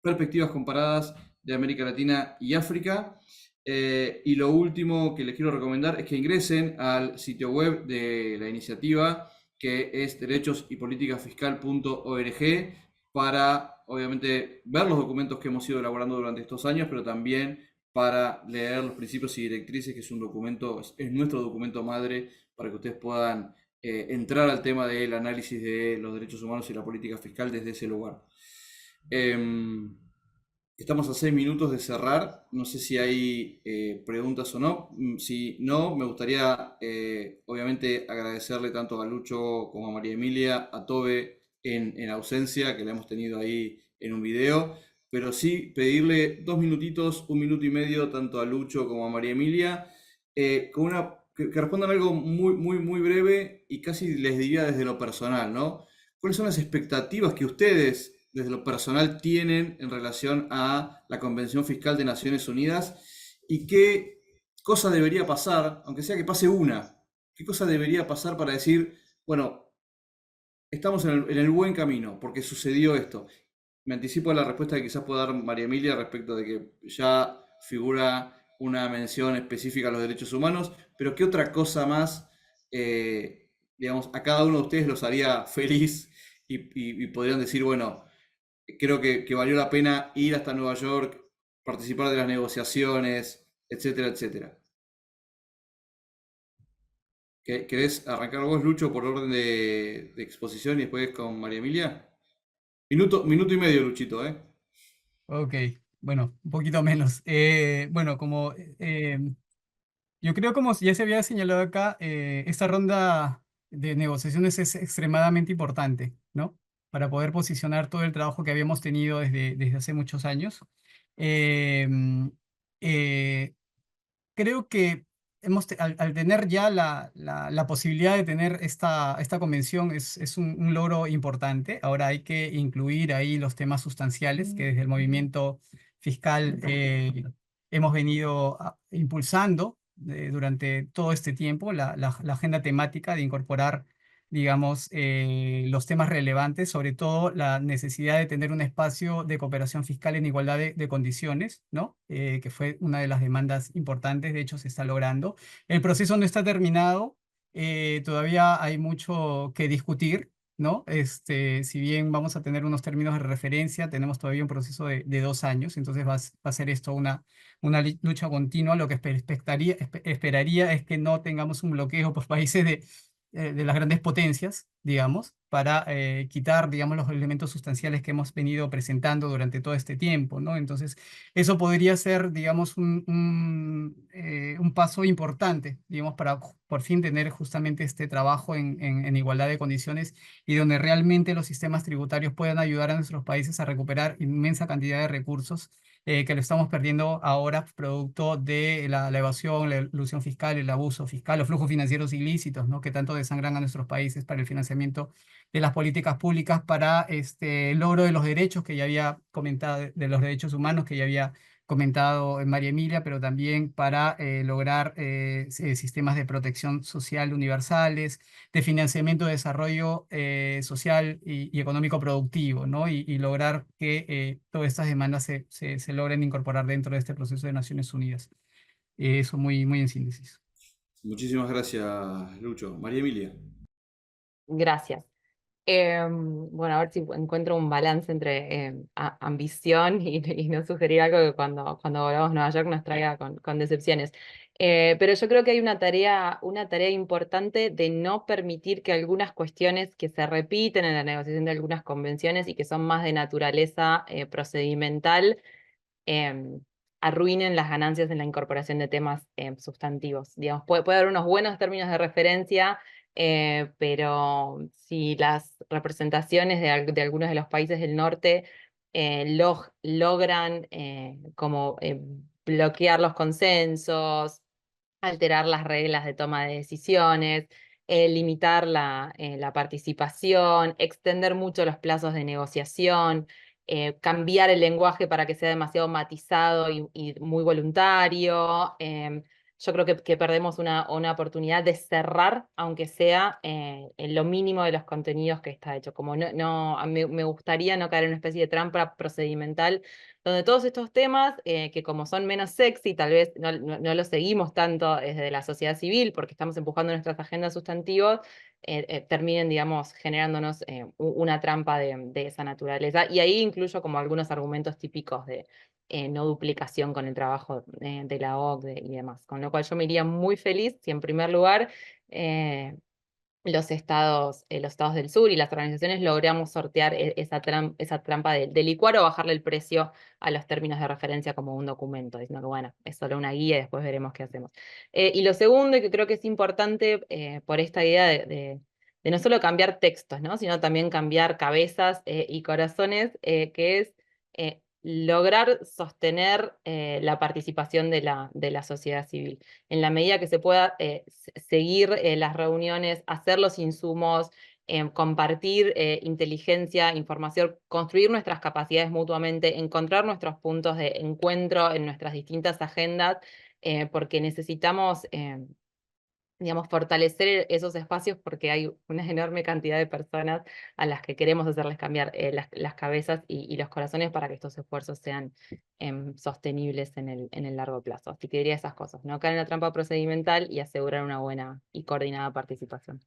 perspectivas comparadas de América Latina y África. Y lo último que les quiero recomendar es que ingresen al sitio web de la iniciativa, que es derechosypoliticafiscal.org, para obviamente ver los documentos que hemos ido elaborando durante estos años, pero también para leer los principios y directrices, que es un documento, es nuestro documento madre, para que ustedes puedan entrar al tema del análisis de los derechos humanos y la política fiscal desde ese lugar. Estamos a 6 minutos de cerrar. No sé si hay preguntas o no. Si no, me gustaría obviamente agradecerle tanto a Lucho como a María Emilia, a Tobe en ausencia, que la hemos tenido ahí en un video, pero sí pedirle 2 minutitos, 1 minuto y medio, tanto a Lucho como a María Emilia, con que respondan algo muy, muy, muy breve y casi les diría desde lo personal, ¿no? ¿Cuáles son las expectativas que ustedes desde lo personal tienen en relación a la Convención Fiscal de Naciones Unidas, y qué cosa debería pasar, aunque sea que pase una, qué cosa debería pasar para decir, bueno, estamos en el buen camino porque sucedió esto? Me anticipo a la respuesta que quizás pueda dar María Emilia respecto de que ya figura una mención específica a los derechos humanos, pero qué otra cosa más, digamos, a cada uno de ustedes los haría feliz y podrían decir, bueno, creo que valió la pena ir hasta Nueva York, participar de las negociaciones, etcétera, etcétera. ¿Querés arrancar vos, Lucho, por orden de exposición y después con María Emilia? Minuto y medio, Luchito, ¿eh? Ok, bueno, un poquito menos. Bueno, como yo creo, como ya se había señalado acá, esta ronda de negociaciones es extremadamente importante, ¿no? Para poder posicionar todo el trabajo que habíamos tenido desde hace muchos años. Em, eh, Creo que al tener ya la posibilidad de tener esta convención es un logro importante. Ahora hay que incluir ahí los temas sustanciales que desde el movimiento fiscal hemos venido impulsando durante todo este tiempo, la agenda temática de incorporar, digamos, los temas relevantes, sobre todo la necesidad de tener un espacio de cooperación fiscal en igualdad de condiciones, ¿no? Que fue una de las demandas importantes, de hecho se está logrando. El proceso no está terminado, todavía hay mucho que discutir, ¿no? Si bien vamos a tener unos términos de referencia, tenemos todavía un proceso de 2 años, entonces va a ser esto una lucha continua. Lo que esperaría es que no tengamos un bloqueo por países de las grandes potencias, digamos, para quitar, digamos, los elementos sustanciales que hemos venido presentando durante todo este tiempo, ¿no? Entonces, eso podría ser, digamos, un paso importante, digamos, para por fin tener justamente este trabajo en igualdad de condiciones y donde realmente los sistemas tributarios puedan ayudar a nuestros países a recuperar inmensa cantidad de recursos que lo estamos perdiendo ahora producto de la evasión, la elusión fiscal, el abuso fiscal, los flujos financieros ilícitos, ¿no? Que tanto desangran a nuestros países para el financiamiento de las políticas públicas para el logro de los derechos que ya había comentado, de los derechos humanos que ya había comentado en María Emilia, pero también para lograr sistemas de protección social universales, de financiamiento de desarrollo social y económico productivo, ¿no? Y lograr que todas estas demandas se logren incorporar dentro de este proceso de Naciones Unidas. Eso muy, muy en síntesis. Muchísimas gracias, Lucho. María Emilia. Gracias. Bueno, a ver si encuentro un balance entre ambición y no sugerir algo que cuando volvamos a Nueva York nos traiga con decepciones. Pero yo creo que hay una tarea importante de no permitir que algunas cuestiones que se repiten en la negociación de algunas convenciones y que son más de naturaleza procedimental, em, arruinen las ganancias en la incorporación de temas sustantivos. Digamos, puede haber unos buenos términos de referencia, pero si las representaciones de algunos de los países del norte logran como bloquear los consensos, alterar las reglas de toma de decisiones, limitar la participación, extender mucho los plazos de negociación, cambiar el lenguaje para que sea demasiado matizado y muy voluntario. Yo creo que perdemos una oportunidad de cerrar, aunque sea en lo mínimo de los contenidos que está hecho. Como me gustaría no caer en una especie de trampa procedimental donde todos estos temas, que como son menos sexy, tal vez no los seguimos tanto desde la sociedad civil, porque estamos empujando nuestras agendas sustantivas, terminen, digamos, generándonos una trampa de esa naturaleza. Y ahí incluyo como algunos argumentos típicos de no duplicación con el trabajo de la OCDE y demás. Con lo cual yo me iría muy feliz si en primer lugar los estados del sur y las organizaciones logramos sortear esa trampa de licuar o bajarle el precio a los términos de referencia como un documento, diciendo que bueno, es solo una guía y después veremos qué hacemos. Y lo segundo, y que creo que es importante por esta idea de no solo cambiar textos, ¿no? Sino también cambiar cabezas y corazones, que es lograr sostener la participación de la sociedad civil en la medida que se pueda seguir las reuniones, hacer los insumos, compartir inteligencia, información, construir nuestras capacidades mutuamente, encontrar nuestros puntos de encuentro en nuestras distintas agendas, porque necesitamos digamos, fortalecer esos espacios porque hay una enorme cantidad de personas a las que queremos hacerles cambiar las cabezas y los corazones para que estos esfuerzos sean sostenibles en el largo plazo. Así que diría esas cosas, no caer en la trampa procedimental y asegurar una buena y coordinada participación.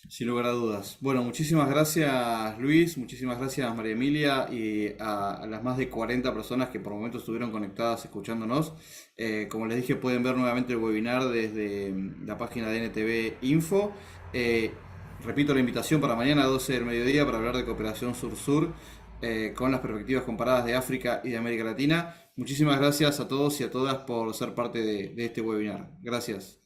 Sin lugar a dudas. Bueno, muchísimas gracias Luis, muchísimas gracias María Emilia y a las más de 40 personas que por momentos estuvieron conectadas escuchándonos. Como les dije, pueden ver nuevamente el webinar desde la página de NTV Info. Repito la invitación para mañana a 12 del mediodía para hablar de cooperación sur-sur con las perspectivas comparadas de África y de América Latina. Muchísimas gracias a todos y a todas por ser parte de este webinar. Gracias.